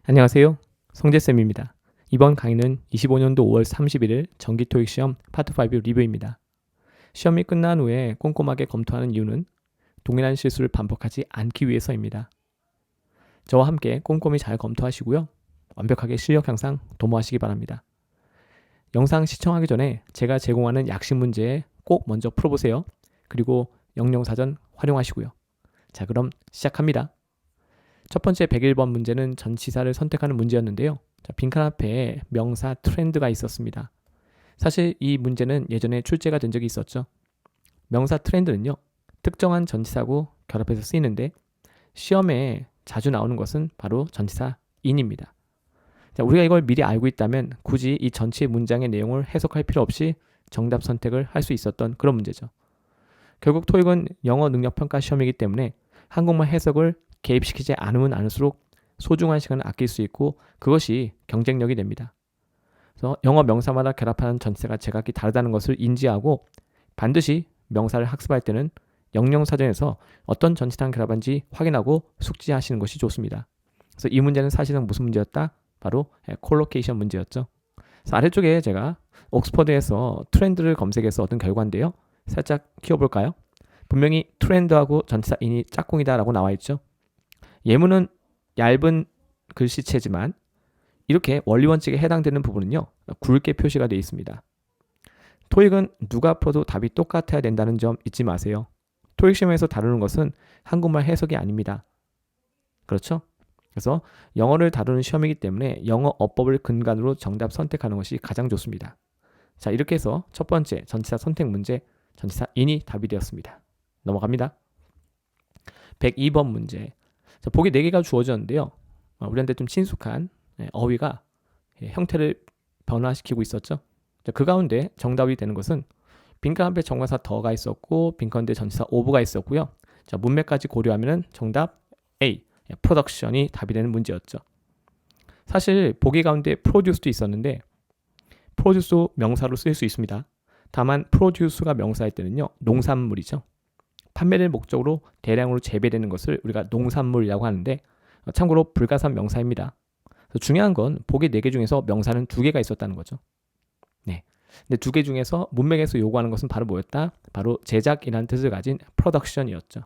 안녕하세요. 성재쌤입니다. 이번 강의는 25년도 5월 31일 정기 토익 시험 파트 5 리뷰입니다. 시험이 끝난 후에 꼼꼼하게 검토하는 이유는 동일한 실수를 반복하지 않기 위해서입니다. 저와 함께 꼼꼼히 잘 검토하시고요. 완벽하게 실력 향상 도모하시기 바랍니다. 영상 시청하기 전에 제가 제공하는 약식 문제 꼭 먼저 풀어보세요. 그리고 영영사전 활용하시고요. 자, 그럼 시작합니다. 첫 번째 101번 문제는 전치사를 선택하는 문제였는데요. 자, 빈칸 앞에 명사 트렌드가 있었습니다. 사실 이 문제는 예전에 출제가 된 적이 있었죠. 명사 트렌드는요, 특정한 전치사하고 결합해서 쓰이는데 시험에 자주 나오는 것은 바로 전치사 in입니다. 자, 우리가 이걸 미리 알고 있다면 굳이 이 전체 문장의 내용을 해석할 필요 없이 정답 선택을 할 수 있었던 그런 문제죠. 결국 토익은 영어 능력 평가 시험이기 때문에 한국말 해석을 개입시키지 않으면 않을수록 소중한 시간을 아낄 수 있고 그것이 경쟁력이 됩니다. 그래서 영어 명사마다 결합하는 전치사가 제각기 다르다는 것을 인지하고 반드시 명사를 학습할 때는 영영사전에서 어떤 전치사랑 결합한지 확인하고 숙지하시는 것이 좋습니다. 그래서 이 문제는 사실은 무슨 문제였다? 바로 콜로케이션 문제였죠. 그래서 아래쪽에 제가 옥스퍼드에서 트렌드를 검색해서 얻은 결과인데요. 살짝 키워볼까요? 분명히 트렌드하고 전치사 in이 짝꿍이다라고 나와 있죠. 예문은 얇은 글씨체지만 이렇게 원리 원칙에 해당되는 부분은요, 굵게 표시가 되어 있습니다. 토익은 누가 풀어도 답이 똑같아야 된다는 점 잊지 마세요. 토익 시험에서 다루는 것은 한국말 해석이 아닙니다. 그렇죠? 그래서 영어를 다루는 시험이기 때문에 영어 어법을 근간으로 정답 선택하는 것이 가장 좋습니다. 자, 이렇게 해서 첫 번째 전치사 선택 문제, 전치사 in이 답이 되었습니다. 넘어갑니다. 102번 문제. 자, 보기 4개가 주어졌는데요. 우리한테 좀 친숙한 어휘가 형태를 변화시키고 있었죠. 자, 그 가운데 정답이 되는 것은 빈칸 앞에 정관사 더가 있었고 빈칸 뒤에 전치사 오브가 있었고요. 자, 문맥까지 고려하면 정답 A, 프로덕션이 답이 되는 문제였죠. 사실 보기 가운데 프로듀스도 있었는데 프로듀스 명사로 쓰일 수 있습니다. 다만 프로듀스가 명사일 때는요, 농산물이죠. 판매를 목적으로 대량으로 재배되는 것을 우리가 농산물이라고 하는데 참고로 불가산 명사입니다. 중요한 건 보기 4개 중에서 명사는 2개가 있었다는 거죠. 네. 근데 2개 중에서 문맥에서 요구하는 것은 바로 뭐였다? 바로 제작이라는 뜻을 가진 프로덕션이었죠.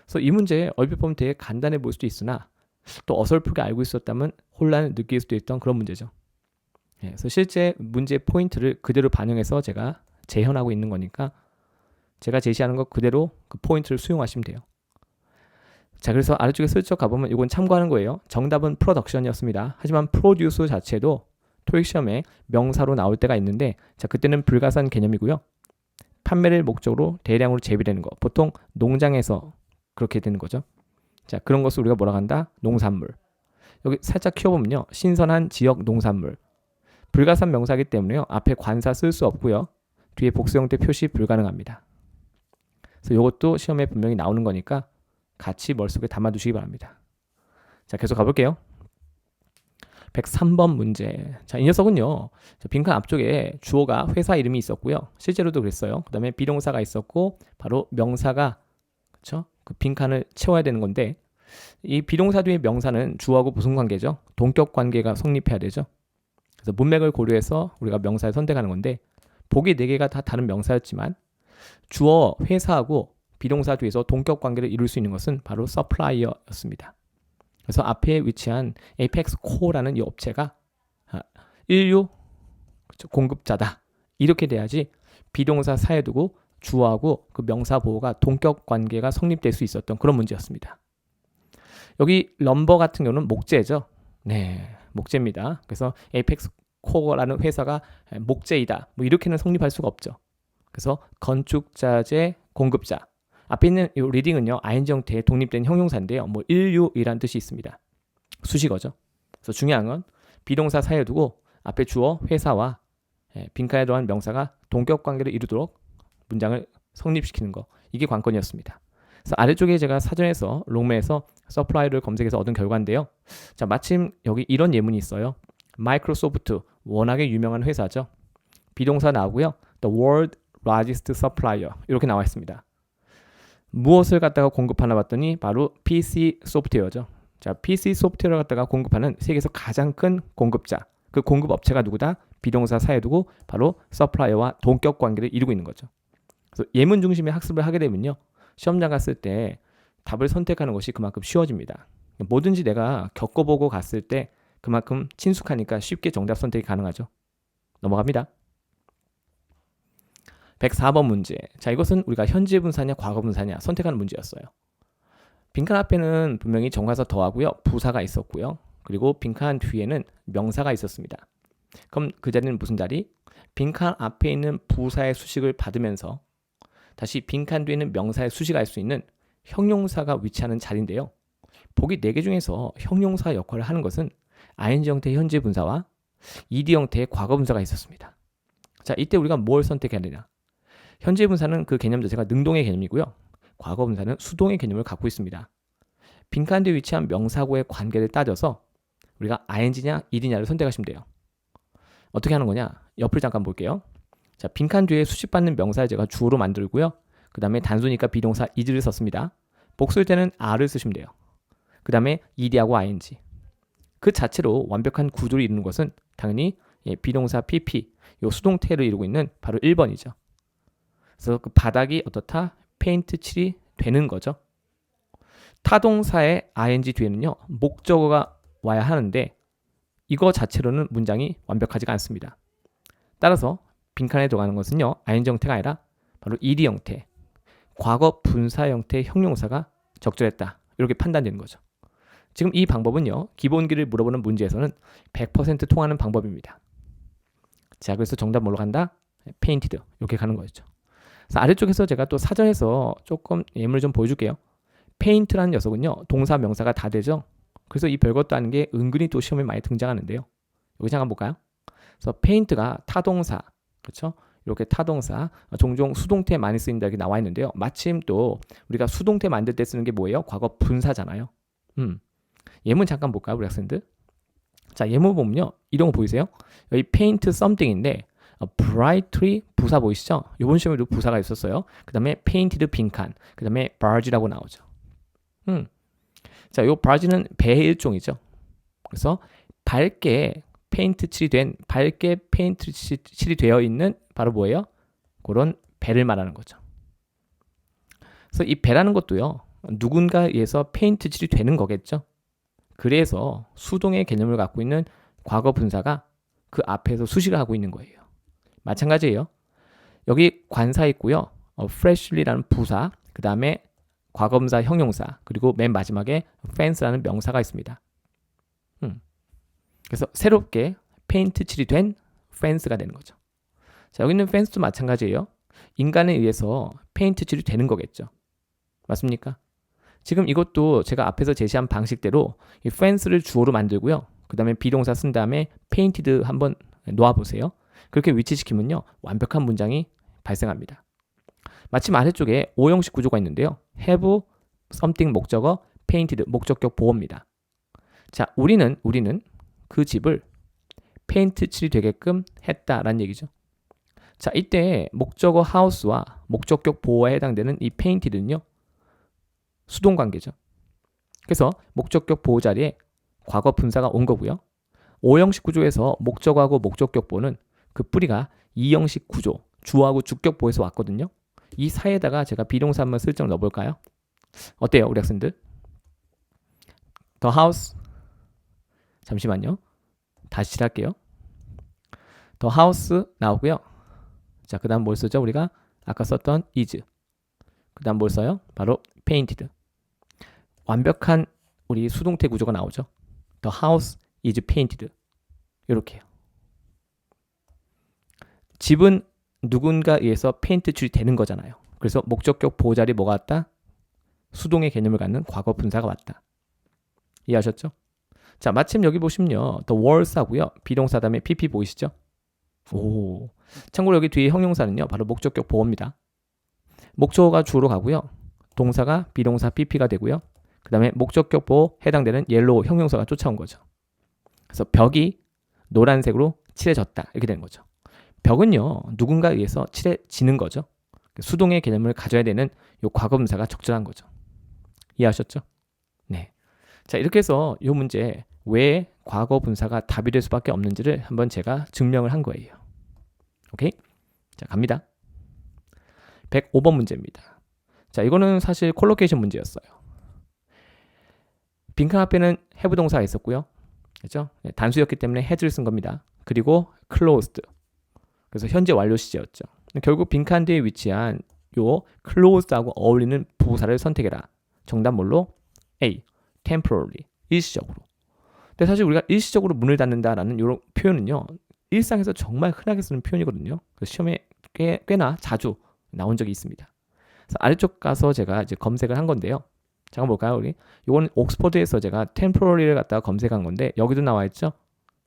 그래서 이 문제 얼핏 보면 되게 간단해 보일 수도 있으나 또 어설프게 알고 있었다면 혼란을 느낄 수도 있던 그런 문제죠. 네. 그래서 실제 문제 포인트를 그대로 반영해서 제가 재현하고 있는 거니까 제가 제시하는 것 그대로 그 포인트를 수용하시면 돼요. 자, 그래서 아래쪽에 슬쩍 가보면 이건 참고하는 거예요. 정답은 프로덕션이었습니다. 하지만 프로듀스 자체도 토익 시험에 명사로 나올 때가 있는데, 자, 그때는 불가산 개념이고요. 판매를 목적으로 대량으로 재배되는 거, 보통 농장에서 그렇게 되는 거죠. 자, 그런 것을 우리가 뭐라고 한다? 농산물. 여기 살짝 키워보면요, 신선한 지역 농산물. 불가산 명사이기 때문에요, 앞에 관사 쓸 수 없고요, 뒤에 복수 형태 표시 불가능합니다. 그래서 이것도 시험에 분명히 나오는 거니까 같이 머릿속에 담아두시기 바랍니다. 자, 계속 가볼게요. 103번 문제. 자, 이 녀석은요, 빈칸 앞쪽에 주어가 회사 이름이 있었고요. 실제로도 그랬어요. 그 다음에 비동사가 있었고 바로 명사가, 그렇죠? 그 빈칸을 채워야 되는 건데 이 비동사 뒤에 명사는 주어하고 무슨 관계죠? 동격 관계가 성립해야 되죠. 그래서 문맥을 고려해서 우리가 명사를 선택하는 건데 보기 4개가 다 다른 명사였지만 주어 회사하고 비동사 뒤에서 동격 관계를 이룰 수 있는 것은 바로 서플라이어였습니다. 그래서 앞에 위치한 에이펙스 코어라는 이 업체가 인류 공급자다. 이렇게 돼야지 비동사 사이에 두고 주어하고 그 명사 보호가 동격 관계가 성립될 수 있었던 그런 문제였습니다. 여기 럼버 같은 경우는 목재죠. 네, 목재입니다. 그래서 에이펙스 코어라는 회사가 목재이다. 뭐 이렇게는 성립할 수가 없죠. 그래서 건축자재 공급자. 앞에 있는 이 리딩은요, ing 형태의 독립된 형용사인데요. 뭐 인류이란 뜻이 있습니다. 수식어죠. 그래서 중요한 건 비동사 사이에 두고 앞에 주어 회사와 빈칸에 들어간 명사가 동격 관계를 이루도록 문장을 성립시키는 거. 이게 관건이었습니다. 그래서 아래쪽에 제가 사전에서 롱메에서 서플라이를 검색해서 얻은 결과인데요. 자, 마침 여기 이런 예문이 있어요. 마이크로소프트, 워낙에 유명한 회사죠. 비동사 나오고요. The world largest supplier 이렇게 나와 있습니다. 무엇을 갖다가 공급하나 봤더니 바로 PC 소프트웨어죠. 자, PC 소프트웨어를 갖다가 공급하는 세계에서 가장 큰 공급자. 그 공급 업체가 누구다? 비동사 사이에 두고 바로 서플라이어와 동격 관계를 이루고 있는 거죠. 그래서 예문 중심의 학습을 하게 되면요. 시험장 갔을 때 답을 선택하는 것이 그만큼 쉬워집니다. 뭐든지 내가 겪어보고 갔을 때 그만큼 친숙하니까 쉽게 정답 선택이 가능하죠. 넘어갑니다. 104번 문제. 자, 이것은 우리가 현재 분사냐 과거 분사냐 선택하는 문제였어요. 빈칸 앞에는 분명히 정관사 더하고요. 부사가 있었고요. 그리고 빈칸 뒤에는 명사가 있었습니다. 그럼 그 자리는 무슨 자리? 빈칸 앞에 있는 부사의 수식을 받으면서 다시 빈칸 뒤에는 명사의 수식을 할 수 있는 형용사가 위치하는 자리인데요. 보기 4개 중에서 형용사 역할을 하는 것은 ing 형태의 현재 분사와 ed 형태의 과거 분사가 있었습니다. 자, 이때 우리가 뭘 선택해야 되냐? 현재 분사는 그 개념 자체가 능동의 개념이고요. 과거 분사는 수동의 개념을 갖고 있습니다. 빈칸 뒤에 위치한 명사구의 관계를 따져서 우리가 ing냐 ed냐를 선택하시면 돼요. 어떻게 하는 거냐? 옆을 잠깐 볼게요. 자, 빈칸 뒤에 수식받는 명사를 제가 주어로 만들고요. 그 다음에 단수니까 비동사 is를 썼습니다. 복수일 때는 are를 쓰시면 돼요. 그 다음에 ed하고 ing. 그 자체로 완벽한 구조를 이루는 것은 당연히 비동사 pp, 이 수동태를 이루고 있는 바로 1번이죠. 그래서 그 바닥이 어떻다? 페인트 칠이 되는 거죠. 타동사의 ing 뒤에는요. 목적어가 와야 하는데 이거 자체로는 문장이 완벽하지가 않습니다. 따라서 빈칸에 들어가는 것은요. ing 형태가 아니라 바로 ed 형태, 과거 분사 형태의 형용사가 적절했다. 이렇게 판단되는 거죠. 지금 이 방법은요. 기본기를 물어보는 문제에서는 100% 통하는 방법입니다. 자, 그래서 정답 뭘로 간다? painted 이렇게 가는 거죠. 그래서 아래쪽에서 제가 또 사전에서 조금 예문을 좀 보여줄게요. paint라는 녀석은요. 동사 명사가 다 되죠. 그래서 이 별것도 아닌 게 은근히 또 시험에 많이 등장하는데요. 여기 잠깐 볼까요? 그래서 paint가 타동사, 그렇죠? 이렇게 타동사, 종종 수동태 많이 쓰인다 이렇게 나와 있는데요. 마침 또 우리가 수동태 만들 때 쓰는 게 뭐예요? 과거 분사잖아요. 예문 잠깐 볼까요, 우리 학생들? 자, 예문 보면요. 이런 거 보이세요? 여기 paint something인데 brightly 부사 보이시죠? 이번 시험에도 부사가 있었어요. 그 다음에 painted 빈칸, 그 다음에 barge라고 나오죠. 자, 요 barge는 배의 일종이죠. 그래서 밝게 페인트 칠이 되어 있는 바로 뭐예요? 그런 배를 말하는 거죠. 그래서 이 배라는 것도요. 누군가에 의해서 페인트 칠이 되는 거겠죠. 그래서 수동의 개념을 갖고 있는 과거 분사가 그 앞에서 수식을 하고 있는 거예요. 마찬가지예요. 여기 관사 있고요. freshly라는 부사, 그 다음에 과거분사 형용사, 그리고 맨 마지막에 fence라는 명사가 있습니다. 그래서 새롭게 페인트 칠이 된 fence가 되는 거죠. 자, 여기 있는 fence도 마찬가지예요. 인간에 의해서 페인트 칠이 되는 거겠죠. 맞습니까? 지금 이것도 제가 앞에서 제시한 방식대로 이 fence를 주어로 만들고요. 그 다음에 비동사 쓴 다음에 painted 한번 놓아보세요. 그렇게 위치시키면요. 완벽한 문장이 발생합니다. 마침 아래쪽에 오형식 구조가 있는데요. have something 목적어, painted 목적격 보어입니다. 자, 우리는 그 집을 페인트 칠이 되게끔 했다라는 얘기죠. 자, 이때 목적어 house와 목적격 보어에 해당되는 이 painted는요. 수동 관계죠. 그래서 목적격 보호 자리에 과거 분사가 온 거고요. 오형식 구조에서 목적어하고 목적격 보호는 그 뿌리가 이형식 구조, 주어하고 주격 보호에서 왔거든요. 이 사이에다가 제가 비동사 한번 슬쩍 넣어볼까요? 어때요, 우리 학생들? The house. 잠시만요. 다시 칠할게요. The house 나오고요. 자, 그 다음 뭘 쓰죠? 우리가 아까 썼던 is. 그 다음 뭘 써요? 바로 painted. 완벽한 우리 수동태 구조가 나오죠. The house is painted. 이렇게요. 집은 누군가에 의해서 페인트 칠이 되는 거잖아요. 그래서 목적격 보호 자리 뭐가 왔다? 수동의 개념을 갖는 과거 분사가 왔다. 이해하셨죠? 자, 마침 여기 보시면요. The walls 하고요. 비동사 다음에 pp 보이시죠? 오. 참고로 여기 뒤에 형용사는요. 바로 목적격 보호입니다. 목적어가 주어로 가고요. 동사가 비동사 pp가 되고요. 그 다음에 목적격 보호 해당되는 옐로우 형용사가 쫓아온 거죠. 그래서 벽이 노란색으로 칠해졌다. 이렇게 되는 거죠. 벽은요, 누군가에 의해서 칠해지는 거죠. 수동의 개념을 가져야 되는 요 과거 분사가 적절한 거죠. 이해하셨죠? 네. 자, 이렇게 해서 이 문제 왜 과거 분사가 답이 될 수밖에 없는지를 한번 제가 증명을 한 거예요. 오케이? 자, 갑니다. 105번 문제입니다. 자, 이거는 사실 콜로케이션 문제였어요. 빈칸 앞에는 have 동사가 있었고요. 그렇죠? 단수였기 때문에 has를 쓴 겁니다. 그리고 closed. 그래서 현재 완료 시제였죠. 결국 빈칸 뒤에 위치한 요 closed하고 어울리는 부사를 선택해라. 정답 뭘로? A. temporarily. 일시적으로. 근데 사실 우리가 일시적으로 문을 닫는다라는 이런 표현은요. 일상에서 정말 흔하게 쓰는 표현이거든요. 시험에 꽤나 자주 나온 적이 있습니다. 그래서 아래쪽 가서 제가 이제 검색을 한 건데요. 잠깐 볼까요, 우리? 이건 옥스퍼드에서 제가 temporary를 갖다가 검색한 건데 여기도 나와 있죠.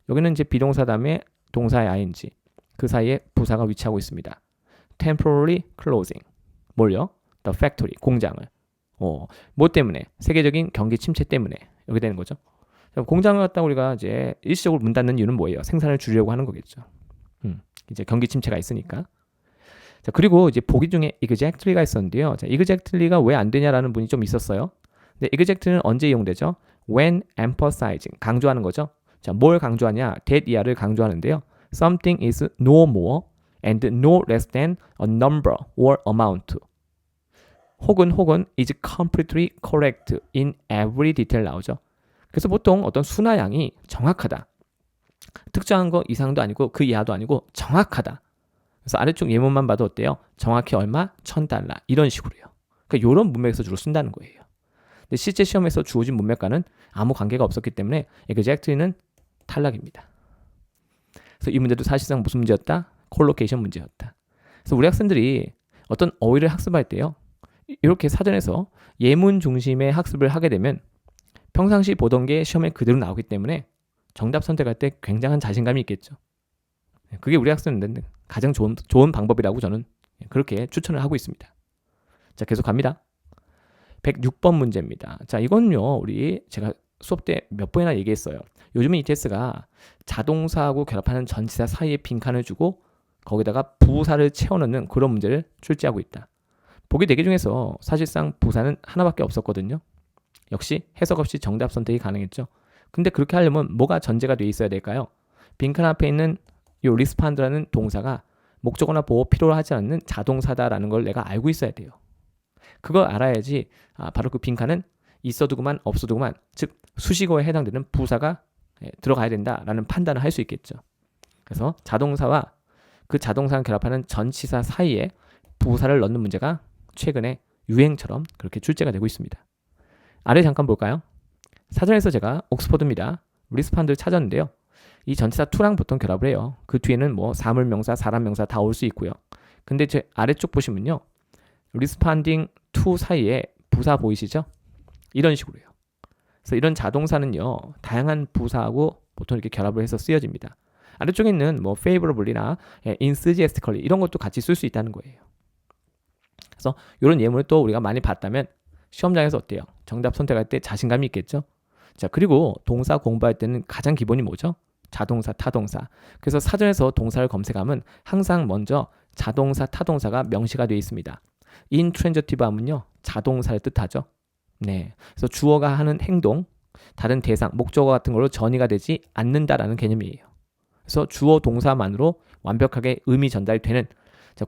여기는 이제 비동사 다음에 동사의 ing 그 사이에 부사가 위치하고 있습니다. temporarily closing. 뭘요? The factory, 공장을. 뭐 때문에? 세계적인 경기 침체 때문에 이렇게 되는 거죠. 공장을 갖다 우리가 이제 일시적으로 문 닫는 이유는 뭐예요? 생산을 줄이려고 하는 거겠죠. 이제 경기 침체가 있으니까. 자, 그리고 이제 보기 중에 exactly가 있었는데요. 자, exactly가 왜 안 되냐라는 분이 좀 있었어요. 근데 exactly는 언제 이용되죠? When emphasizing, 강조하는 거죠. 자, 뭘 강조하냐? that 이하를 강조하는데요. Something is no more and no less than a number or amount. 혹은 is completely correct in every detail 나오죠. 그래서 보통 어떤 수나 양이 정확하다. 특정한 거 이상도 아니고 그 이하도 아니고 정확하다. 그래서 아래쪽 예문만 봐도 어때요? 정확히 얼마? $1,000. 이런 식으로요. 그러니까 이런 문맥에서 주로 쓴다는 거예요. 근데 실제 시험에서 주어진 문맥과는 아무 관계가 없었기 때문에 exactly는 탈락입니다. 그래서 이 문제도 사실상 무슨 문제였다? 콜로케이션 문제였다. 그래서 우리 학생들이 어떤 어휘를 학습할 때요. 이렇게 사전에서 예문 중심의 학습을 하게 되면 평상시 보던 게 시험에 그대로 나오기 때문에 정답 선택할 때 굉장한 자신감이 있겠죠. 그게 우리 학생들한테 가장 좋은 방법이라고 저는 그렇게 추천을 하고 있습니다. 자, 계속 갑니다. 106번 문제입니다. 자, 이건요, 제가 수업 때 몇 번이나 얘기했어요. 요즘은 ETS가 자동사하고 결합하는 전치사 사이에 빈칸을 주고 거기다가 부사를 채워넣는 그런 문제를 출제하고 있다. 보기 4개 중에서 사실상 부사는 하나밖에 없었거든요. 역시 해석 없이 정답 선택이 가능했죠. 근데 그렇게 하려면 뭐가 전제가 돼 있어야 될까요? 빈칸 앞에 있는 이 리스판드라는 동사가 목적어나 보호 필요로 하지 않는 자동사다라는 걸 내가 알고 있어야 돼요. 그걸 알아야지 바로 그 빈칸은 있어도 그만 없어도 그만, 즉 수식어에 해당되는 부사가 들어가야 된다라는 판단을 할 수 있겠죠. 그래서 자동사와 그 자동사를 결합하는 전치사 사이에 부사를 넣는 문제가 최근에 유행처럼 그렇게 출제가 되고 있습니다. 아래 잠깐 볼까요? 사전에서 제가 옥스퍼드입니다. 리스판드를 찾았는데요. 이 전치사 to랑 보통 결합을 해요. 그 뒤에는 뭐 사물명사, 사람명사 다 올 수 있고요. 근데 제 아래쪽 보시면요. responding to 사이에 부사 보이시죠? 이런 식으로요. 그래서 이런 자동사는요. 다양한 부사하고 보통 이렇게 결합을 해서 쓰여집니다. 아래쪽에 있는 뭐 favorably나 enthusiastically 이런 것도 같이 쓸 수 있다는 거예요. 그래서 이런 예문을 또 우리가 많이 봤다면 시험장에서 어때요? 정답 선택할 때 자신감이 있겠죠? 자, 그리고 동사 공부할 때는 가장 기본이 뭐죠? 자동사, 타동사. 그래서 사전에서 동사를 검색하면 항상 먼저 자동사, 타동사가 명시가 되어 있습니다. intransitive 하면요. 자동사를 뜻하죠. 네. 그래서 주어가 하는 행동, 다른 대상, 목적어 같은 걸로 전이가 되지 않는다라는 개념이에요. 그래서 주어 동사만으로 완벽하게 의미 전달이 되는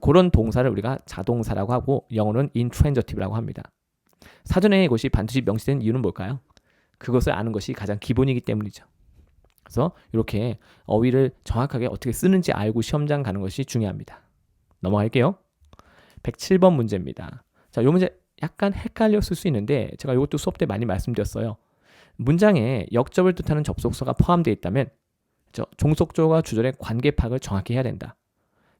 그런 동사를 우리가 자동사라고 하고 영어로는 intransitive라고 합니다. 사전에 이것이 반드시 명시된 이유는 뭘까요? 그것을 아는 것이 가장 기본이기 때문이죠. 그래서 이렇게 어휘를 정확하게 어떻게 쓰는지 알고 시험장 가는 것이 중요합니다. 넘어갈게요. 107번 문제입니다. 자, 이 문제 약간 헷갈렸을 수 있는데 제가 이것도 수업 때 많이 말씀드렸어요. 문장에 역접을 뜻하는 접속사가 포함되어 있다면 종속조와 주절의 관계 파악을 정확히 해야 된다.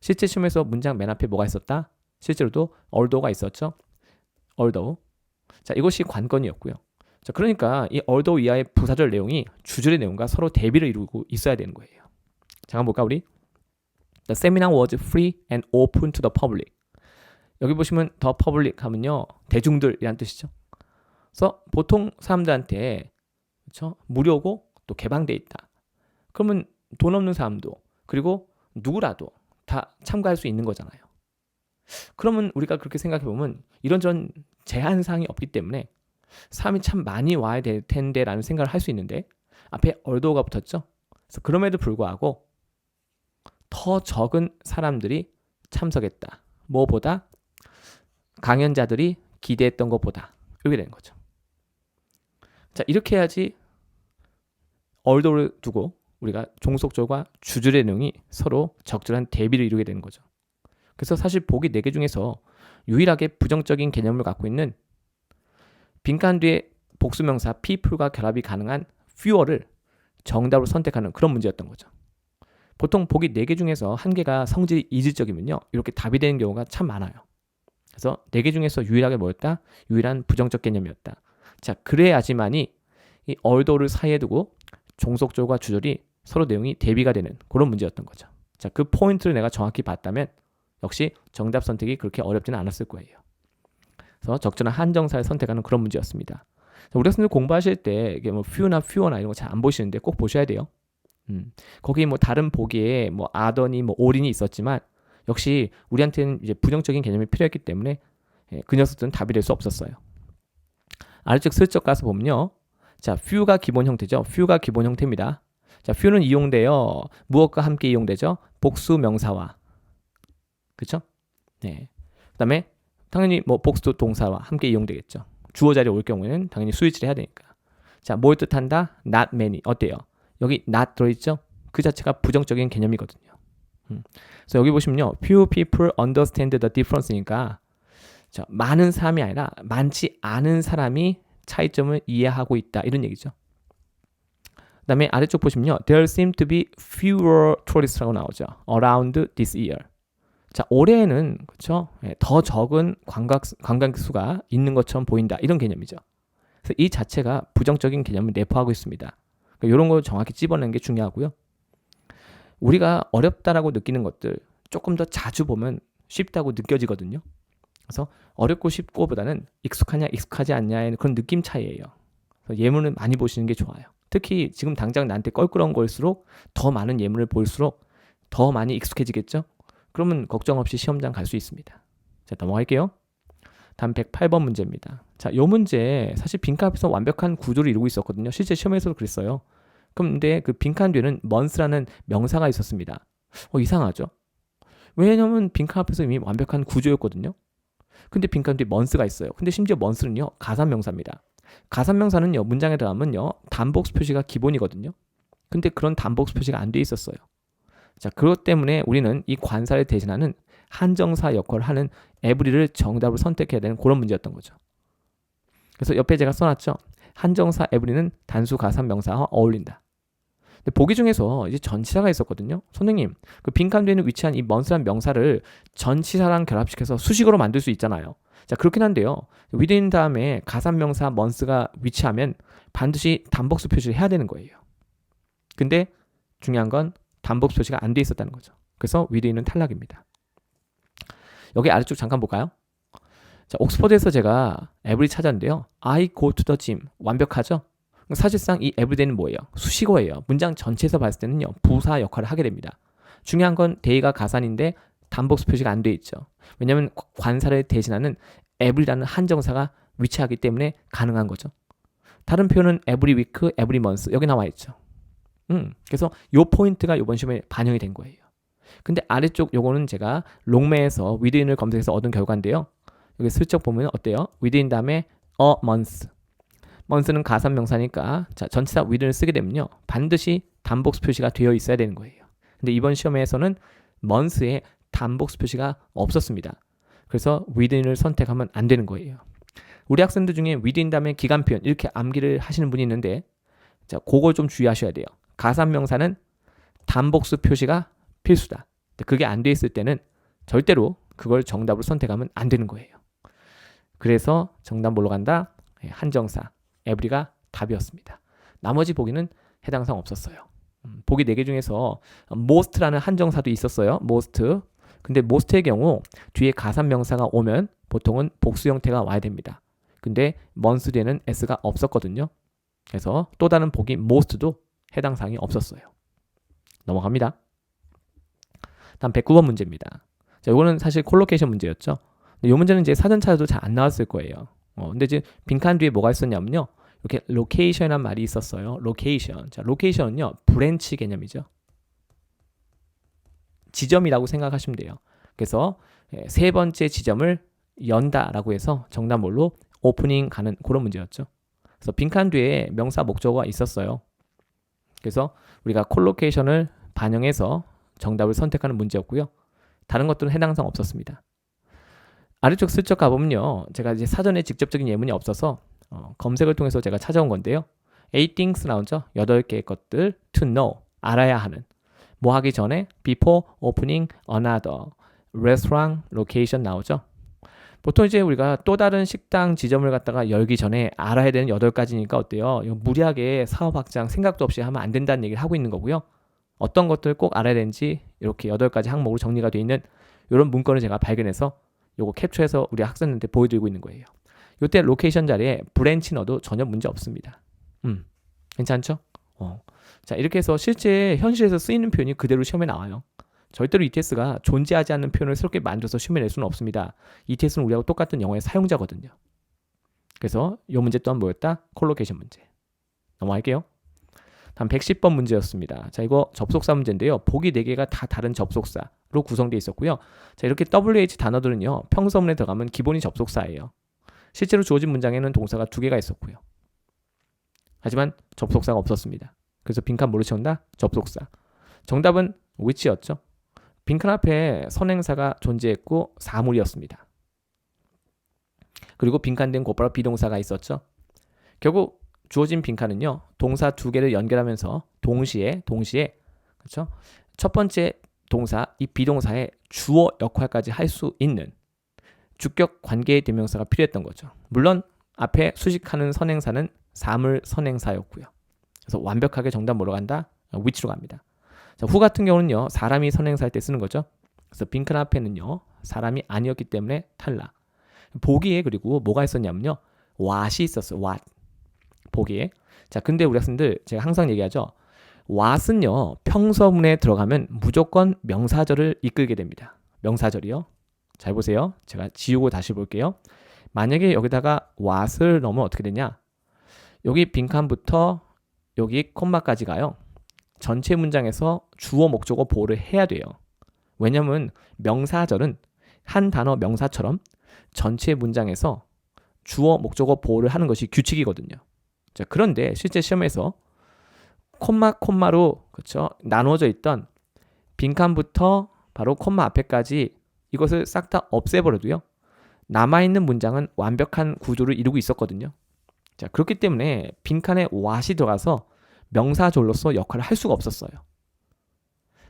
실제 시험에서 문장 맨 앞에 뭐가 있었다? 실제로도 although가 있었죠. although. 자, 이것이 관건이었고요. 자, 그러니까 이 although 이하의 부사절 내용이 주절의 내용과 서로 대비를 이루고 있어야 되는 거예요. 잠깐 볼까 우리? The seminar was free and open to the public. 여기 보시면 the public 하면요. 대중들이란 뜻이죠. 그래서 보통 사람들한테 그렇죠? 무료고 또 개방돼 있다. 그러면 돈 없는 사람도 그리고 누구라도 다 참가할 수 있는 거잖아요. 그러면 우리가 그렇게 생각해보면 이런저런 제한사항이 없기 때문에 사람이 참 많이 와야 될 텐데 라는 생각을 할 수 있는데 앞에 얼더가 붙었죠. 그래서 그럼에도 불구하고 더 적은 사람들이 참석했다. 뭐보다? 강연자들이 기대했던 것보다. 이렇게 되는 거죠. 자, 이렇게 해야지 얼더를 두고 우리가 종속절과 주절의 내용이 서로 적절한 대비를 이루게 되는 거죠. 그래서 사실 보기 4개 중에서 유일하게 부정적인 개념을 갖고 있는 빈칸 뒤에 복수명사 people과 결합이 가능한 fewer를 정답으로 선택하는 그런 문제였던 거죠. 보통 보기 4개 중에서 1개가 성질이 이질적이면요, 이렇게 답이 되는 경우가 참 많아요. 그래서 4개 중에서 유일하게 뭐였다? 유일한 부정적 개념이었다. 자, 그래야지만이 이 얼더를 사이에 두고 종속절과 주절이 서로 내용이 대비가 되는 그런 문제였던 거죠. 자, 그 포인트를 내가 정확히 봤다면 역시 정답 선택이 그렇게 어렵지는 않았을 거예요. 그래서 적절한 한정사를 선택하는 그런 문제였습니다. 우리 학생들 공부하실 때 이게 뭐 few나 fewer나 이런 거 잘 안 보시는데 꼭 보셔야 돼요. 거기 뭐 다른 보기에 뭐 other니 뭐 all이 있었지만 역시 우리한테는 이제 부정적인 개념이 필요했기 때문에 그 녀석들은 답이 될 수 없었어요. 아래쪽 슬쩍 가서 보면요. 자, few가 기본 형태죠. few가 기본 형태입니다. 자, few는 이용돼요. 무엇과 함께 이용되죠? 복수 명사와. 그렇죠? 네. 그다음에 당연히 뭐 복수 동사와 함께 이용되겠죠. 주어 자리에 올 경우에는 당연히 수일치를 해야 되니까. 자, 뭘 뜻한다? not many. 어때요? 여기 not 들어있죠? 그 자체가 부정적인 개념이거든요. 그래서 여기 보시면요. few people understand the difference니까 자, 많은 사람이 아니라 많지 않은 사람이 차이점을 이해하고 있다. 이런 얘기죠. 그 다음에 아래쪽 보시면요. There seem to be fewer tourists 라고 나오죠. around this year. 자, 올해는 그렇죠? 더 적은 관광객 수가 있는 것처럼 보인다. 이런 개념이죠. 그래서 이 자체가 부정적인 개념을 내포하고 있습니다. 그러니까 이런 걸 정확히 찝어내는 게 중요하고요. 우리가 어렵다라고 느끼는 것들 조금 더 자주 보면 쉽다고 느껴지거든요. 그래서 어렵고 쉽고보다는 익숙하냐 익숙하지 않냐의 그런 느낌 차이예요. 그래서 예문을 많이 보시는 게 좋아요. 특히 지금 당장 나한테 껄끄러운 걸수록 더 많은 예문을 볼수록 더 많이 익숙해지겠죠? 그러면 걱정 없이 시험장 갈 수 있습니다. 자, 넘어갈게요. 다음 108번 문제입니다. 자, 이 문제 사실 빈칸 앞에서 완벽한 구조를 이루고 있었거든요. 실제 시험에서도 그랬어요. 그런데 그 빈칸 뒤에는 month라는 명사가 있었습니다. 이상하죠? 왜냐면 빈칸 앞에서 이미 완벽한 구조였거든요. 근데 빈칸 뒤에 month가 있어요. 근데 심지어 month는요, 가산명사입니다. 가산명사는요, 문장에 들어가면요, 단복수 표시가 기본이거든요. 근데 그런 단복수 표시가 안 돼 있었어요. 자, 그것 때문에 우리는 이 관사를 대신하는 한정사 역할을 하는 every를 정답으로 선택해야 되는 그런 문제였던 거죠. 그래서 옆에 제가 써놨죠. 한정사 every는 단수 가산 명사와 어울린다. 근데 보기 중에서 이제 전치사가 있었거든요. 선생님, 그 빈칸 뒤에는 위치한 이 month란 명사를 전치사랑 결합시켜서 수식어로 만들 수 있잖아요. 자, 그렇긴 한데요. within 다음에 가산 명사 month가 위치하면 반드시 단복수 표시를 해야 되는 거예요. 근데 중요한 건 단복수 표시가 안 돼 있었다는 거죠. 그래서 within은 탈락입니다. 여기 아래쪽 잠깐 볼까요? 자, 옥스퍼드에서 제가 every 찾았는데요. I go to the gym. 완벽하죠? 사실상 이 everyday는 뭐예요? 수식어예요. 문장 전체에서 봤을 때는요, 부사 역할을 하게 됩니다. 중요한 건 day가 가산인데 단복수 표시가 안 돼 있죠. 왜냐하면 관사를 대신하는 every라는 한정사가 위치하기 때문에 가능한 거죠. 다른 표현은 every week, every month 여기 나와 있죠. 그래서 요 포인트가 이번 시험에 반영이 된 거예요. 근데 아래쪽 요거는 제가 롱매에서 within을 검색해서 얻은 결과인데요. 여기 슬쩍 보면 어때요? within 다음에 a month. month는 가산 명사니까 자, 전치사 within을 쓰게 되면요. 반드시 단복수 표시가 되어 있어야 되는 거예요. 근데 이번 시험에서는 month에 단복수 표시가 없었습니다. 그래서 within을 선택하면 안 되는 거예요. 우리 학생들 중에 within 다음에 기간 표현 이렇게 암기를 하시는 분이 있는데 자, 그걸 좀 주의하셔야 돼요. 가산 명사는 단복수 표시가 필수다. 그게 안 돼 있을 때는 절대로 그걸 정답으로 선택하면 안 되는 거예요. 그래서 정답 뭘로 간다? 한정사, every가 답이었습니다. 나머지 보기는 해당 사항 없었어요. 보기 4개 중에서 most라는 한정사도 있었어요. most. 근데 most의 경우 뒤에 가산 명사가 오면 보통은 복수 형태가 와야 됩니다. 근데 month 뒤에는 s가 없었거든요. 그래서 또 다른 보기 most도 해당 사항이 없었어요. 넘어갑니다. 다음 109번 문제입니다. 자, 이거는 사실 콜로케이션 문제였죠. 근데 이 문제는 이제 사전 찾아도 잘 안 나왔을 거예요. 근데 이제 빈칸 뒤에 뭐가 있었냐면요. 이렇게 로케이션이란 말이 있었어요. 로케이션. 자, 로케이션은요. 브랜치 개념이죠. 지점이라고 생각하시면 돼요. 그래서 세 번째 지점을 연다라고 해서 정답 뭘로 오프닝 가는 그런 문제였죠. 그래서 빈칸 뒤에 명사 목적어가 있었어요. 그래서 우리가 콜로케이션을 반영해서 정답을 선택하는 문제였고요. 다른 것들은 해당 사항 없었습니다. 아래쪽 슬쩍 가보면요. 제가 이제 사전에 직접적인 예문이 없어서 검색을 통해서 제가 찾아온 건데요. 8 things 나오죠. 8개의 것들 to know, 알아야 하는. 뭐 하기 전에 before opening another restaurant location 나오죠. 보통 이제 우리가 또 다른 식당 지점을 갖다가 열기 전에 알아야 되는 8가지니까 어때요? 이거 무리하게 사업 확장 생각도 없이 하면 안 된다는 얘기를 하고 있는 거고요. 어떤 것들 꼭 알아야 되는지 이렇게 8가지 항목으로 정리가 되어 있는 이런 문건을 제가 발견해서 요거 캡처해서 우리 학생들한테 보여드리고 있는 거예요. 이때 로케이션 자리에 브랜치 넣어도 전혀 문제 없습니다. 괜찮죠? 자, 이렇게 해서 실제 현실에서 쓰이는 표현이 그대로 시험에 나와요. 절대로 ETS가 존재하지 않는 표현을 새롭게 만들어서 시험에 낼 수는 없습니다. ETS는 우리하고 똑같은 영어의 사용자거든요. 그래서 이 문제 또한 뭐였다? 콜로케이션 문제. 넘어갈게요. 다음 110번 문제였습니다. 자, 이거 접속사 문제인데요. 보기 4개가 다 다른 접속사로 구성되어 있었고요. 자, 이렇게 WH 단어들은요. 평서문에 들어가면 기본이 접속사예요. 실제로 주어진 문장에는 동사가 2개가 있었고요. 하지만 접속사가 없었습니다. 그래서 빈칸 뭐로 채운다? 접속사. 정답은 which였죠. 빈칸 앞에 선행사가 존재했고 사물이었습니다. 그리고 빈칸된 곧바로 비동사가 있었죠. 결국 주어진 빈칸은요. 동사 2개를 연결하면서 동시에 그렇죠? 첫 번째 동사, 이 비동사의 주어 역할까지 할 수 있는 주격 관계의 대명사가 필요했던 거죠. 물론 앞에 수식하는 선행사는 사물 선행사였고요. 그래서 완벽하게 정답 뭐로 간다? which로 갑니다. 자, 후 같은 경우는요. 사람이 선행사할 때 쓰는 거죠. 그래서 빈칸 앞에는요. 사람이 아니었기 때문에 탈락. 보기에 그리고 뭐가 있었냐면요. what이 있었어요. what. 보기에. 자, 근데 우리 학생들 제가 항상 얘기하죠. what은요. 평서문에 들어가면 무조건 명사절을 이끌게 됩니다. 명사절이요. 잘 보세요. 제가 지우고 다시 볼게요. 만약에 여기다가 what을 넣으면 어떻게 되냐? 여기 빈칸부터 여기 콤마까지 가요. 전체 문장에서 주어 목적어 보호를 해야 돼요. 왜냐면 명사절은 한 단어 명사처럼 전체 문장에서 주어 목적어 보호를 하는 것이 규칙이거든요. 자, 그런데 실제 시험에서 콤마로 그렇죠? 나누어져 있던 빈칸부터 바로 콤마 앞에까지 이것을 싹 다 없애버려도요. 남아있는 문장은 완벽한 구조를 이루고 있었거든요. 자, 그렇기 때문에 빈칸에 what이 들어가서 명사절로서 역할을 할 수가 없었어요.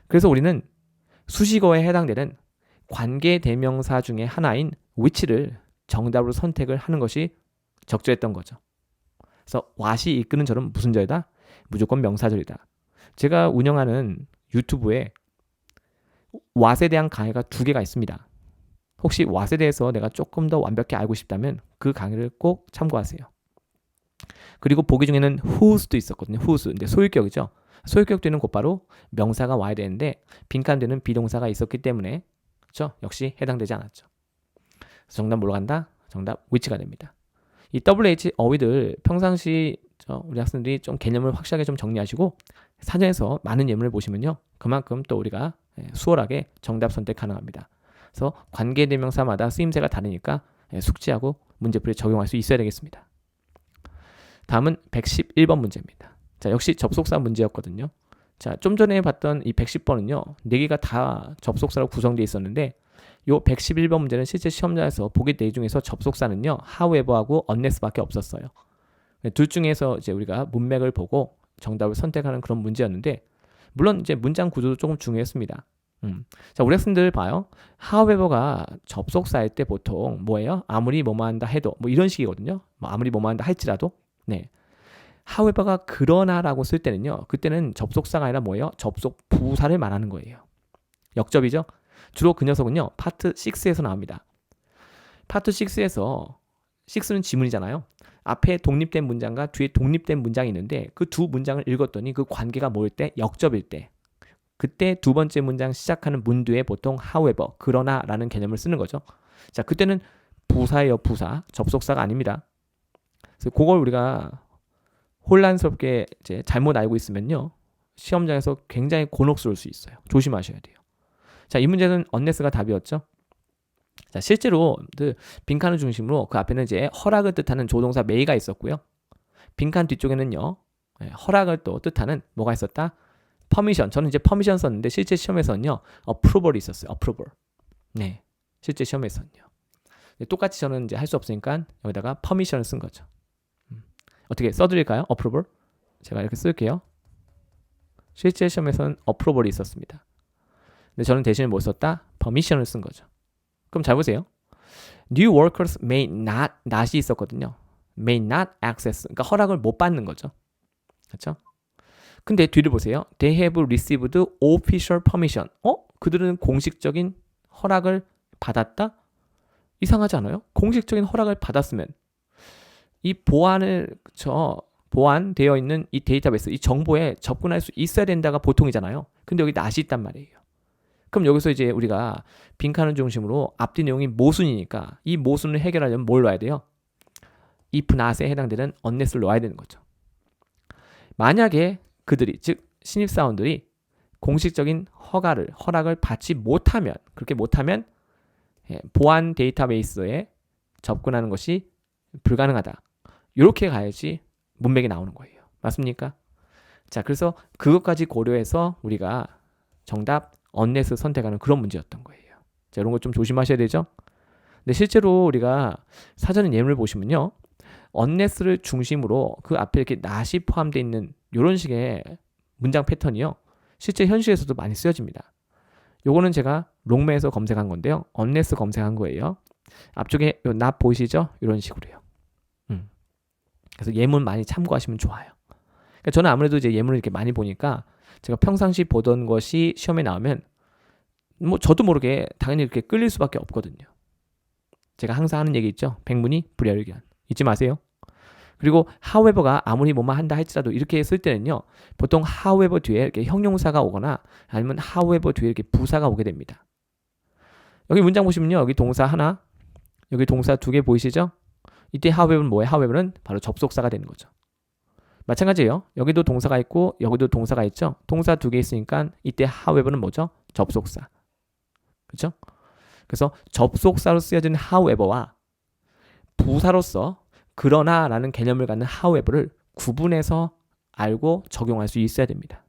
그래서 우리는 수식어에 해당되는 관계 대명사 중에 하나인 which를 정답으로 선택을 하는 것이 적절했던 거죠. 그래서 what이 이끄는 절은 무슨 절이다? 무조건 명사절이다. 제가 운영하는 유튜브에 what에 대한 강의가 2개가 있습니다. 혹시 what에 대해서 내가 조금 더 완벽히 알고 싶다면 그 강의를 꼭 참고하세요. 그리고 보기 중에는 whose도 있었거든요. whose. 근데 소유격이죠. 소유격되는 곧바로 명사가 와야 되는데 빈칸되는 비동사가 있었기 때문에 그렇죠? 역시 해당되지 않았죠. 그래서 정답 뭐로 간다? 정답 which가 됩니다. 이 WH 어휘들 평상시 우리 학생들이 좀 개념을 확실하게 좀 정리하시고 사전에서 많은 예문을 보시면요. 그만큼 또 우리가 수월하게 정답 선택 가능합니다. 그래서 관계대명사마다 쓰임새가 다르니까 숙지하고 문제풀이에 적용할 수 있어야 되겠습니다. 다음은 111번 문제입니다. 자, 역시 접속사 문제였거든요. 자, 좀 전에 봤던 이 110번은요. 4개가 다 접속사로 구성되어 있었는데 이 111번 문제는 실제 시험장에서 보기 4개 중에서 접속사는요. however하고 unless밖에 없었어요. 둘 중에서 이제 우리가 문맥을 보고 정답을 선택하는 그런 문제였는데 물론 이제 문장 구조도 조금 중요했습니다. 자, 우리 학생들 봐요. however가 접속사일 때 보통 뭐예요? 아무리 뭐뭐 한다 해도 뭐 이런 식이거든요. 뭐 아무리 뭐뭐 한다 할지라도 네. however가 그러나라고 쓸 때는요. 그때는 접속사가 아니라 뭐예요? 접속 부사를 말하는 거예요. 역접이죠. 주로 그 녀석은요. 파트 6에서 나옵니다. 파트 6에서 6는 지문이잖아요. 앞에 독립된 문장과 뒤에 독립된 문장이 있는데 그 두 문장을 읽었더니 그 관계가 뭐일 때? 역접일 때. 그때 두 번째 문장 시작하는 문두에 보통 however, 그러나 라는 개념을 쓰는 거죠. 자, 그때는 부사예요, 부사. 접속사가 아닙니다. 그래서 그걸 우리가 혼란스럽게 이제 잘못 알고 있으면요. 시험장에서 굉장히 곤혹스러울 수 있어요. 조심하셔야 돼요. 자, 이 문제는 unless가 답이었죠. 자, 실제로 빈칸을 중심으로 그 앞에는 이제 허락을 뜻하는 조동사 may가 있었고요. 빈칸 뒤쪽에는요. 허락을 또 뜻하는 뭐가 있었다? permission. 저는 이제 permission 썼는데 실제 시험에서는요. approval이 있었어요. approval. 네. 실제 시험에서는요. 똑같이 저는 이제 할 수 없으니까 여기다가 permission을 쓴 거죠. 어떻게 써드릴까요? approval. 제가 이렇게 쓸게요. 실제 시험에서는 approval이 있었습니다. 근데 저는 대신에 뭐 썼다? permission을 쓴 거죠. 그럼 잘 보세요. New workers may not이 있었거든요. may not access. 그러니까 허락을 못 받는 거죠. 그렇죠? 근데 뒤를 보세요. They have received official permission. 그들은 공식적인 허락을 받았다? 이상하지 않아요? 공식적인 허락을 받았으면 이 보안되어 있는 이 데이터베이스, 이 정보에 접근할 수 있어야 된다가 보통이잖아요. 근데 여기 not이 있단 말이에요. 그럼 여기서 이제 우리가 빈칸을 중심으로 앞뒤 내용이 모순이니까 이 모순을 해결하려면 뭘 넣어야 돼요? if not에 해당되는 unless를 넣어야 되는 거죠. 만약에 그들이, 즉 신입사원들이 공식적인 허락을 받지 못하면, 그렇게 못하면 보안 데이터베이스에 접근하는 것이 불가능하다. 이렇게 가야지 문맥이 나오는 거예요. 맞습니까? 자, 그래서 그것까지 고려해서 우리가 정답 unless 선택하는 그런 문제였던 거예요. 자, 이런 거 좀 조심하셔야 되죠? 근데 실제로 우리가 사전 예문을 보시면요. unless를 중심으로 그 앞에 이렇게 not이 포함되어 있는 이런 식의 문장 패턴이요. 실제 현실에서도 많이 쓰여집니다. 요거는 제가 롱매에서 검색한 건데요. unless 검색한 거예요. 앞쪽에 요 not 보이시죠? 이런 식으로요. 그래서 예문 많이 참고하시면 좋아요. 그러니까 저는 아무래도 이제 예문을 이렇게 많이 보니까 제가 평상시 보던 것이 시험에 나오면 뭐 저도 모르게 당연히 이렇게 끌릴 수밖에 없거든요. 제가 항상 하는 얘기 있죠. 백문이 불여일견. 잊지 마세요. 그리고 however가 아무리 뭐만 한다 할지라도 이렇게 쓸 때는요. 보통 however 뒤에 이렇게 형용사가 오거나 아니면 however 뒤에 이렇게 부사가 오게 됩니다. 여기 문장 보시면요. 여기 동사 하나, 여기 동사 두 개 보이시죠? 이때 however는 뭐예요? however는 바로 접속사가 되는 거죠. 마찬가지예요. 여기도 동사가 있고 여기도 동사가 있죠. 동사 두 개 있으니까 이때 however는 뭐죠? 접속사. 그렇죠? 그래서 접속사로 쓰여진 however와 부사로서 그러나 라는 개념을 갖는 however를 구분해서 알고 적용할 수 있어야 됩니다.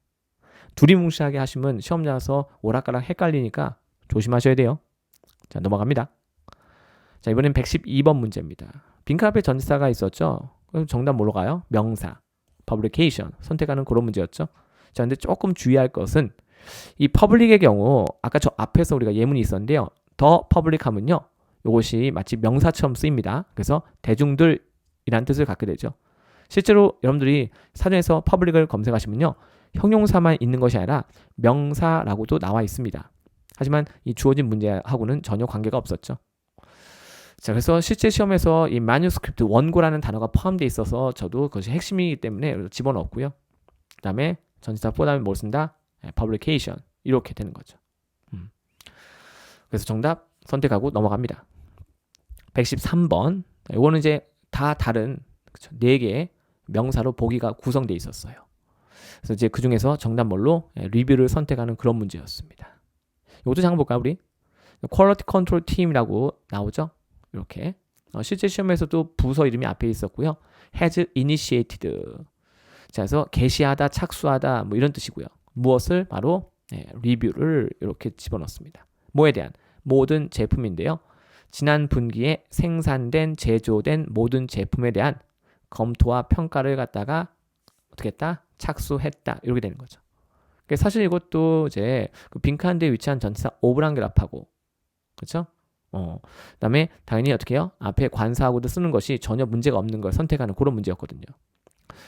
둘이 뭉실하게 하시면 시험 나와서 오락가락 헷갈리니까 조심하셔야 돼요. 자, 넘어갑니다. 자, 이번엔 112번 문제입니다. 빈칸 앞에 전치사가 있었죠. 그럼 정답 뭐로 가요? 명사, publication 선택하는 그런 문제였죠. 자, 근데 조금 주의할 것은 이 public의 경우 아까 저 앞에서 우리가 예문이 있었는데요. 더 public 하면요. 이것이 마치 명사처럼 쓰입니다. 그래서 대중들이란 뜻을 갖게 되죠. 실제로 여러분들이 사전에서 public을 검색하시면요. 형용사만 있는 것이 아니라 명사라고도 나와 있습니다. 하지만 이 주어진 문제하고는 전혀 관계가 없었죠. 자, 그래서 실제 시험에서 이 마뉴스크립트 원고라는 단어가 포함되어 있어서 저도 그것이 핵심이기 때문에 집어넣었고요. 그 다음에 전치사 for 다음에 뭘 쓴다? publication 이렇게 되는 거죠. 그래서 정답 선택하고 넘어갑니다. 113번 이거는 이제 다 다른 4개의 명사로 보기가 구성되어 있었어요. 그래서 이제 그 중에서 정답 뭘로 리뷰를 선택하는 그런 문제였습니다. 이것도 잠깐 볼까요, 우리? 퀄리티 컨트롤 팀이라고 나오죠. 이렇게 실제 시험에서도 부서 이름이 앞에 있었고요. has initiated. 자, 그래서 개시하다, 착수하다 뭐 이런 뜻이고요. 무엇을 바로 리뷰를 이렇게 집어넣습니다. 뭐에 대한? 모든 제품인데요. 지난 분기에 생산된, 제조된 모든 제품에 대한 검토와 평가를 갖다가 어떻게 했다? 착수했다. 이렇게 되는 거죠. 사실 이것도 이제 그 빈칸대에 위치한 전치사 오브란 그래프하고 그렇죠? 그다음에 당연히 어떻게 해요? 앞에 관사하고도 쓰는 것이 전혀 문제가 없는 걸 선택하는 그런 문제였거든요.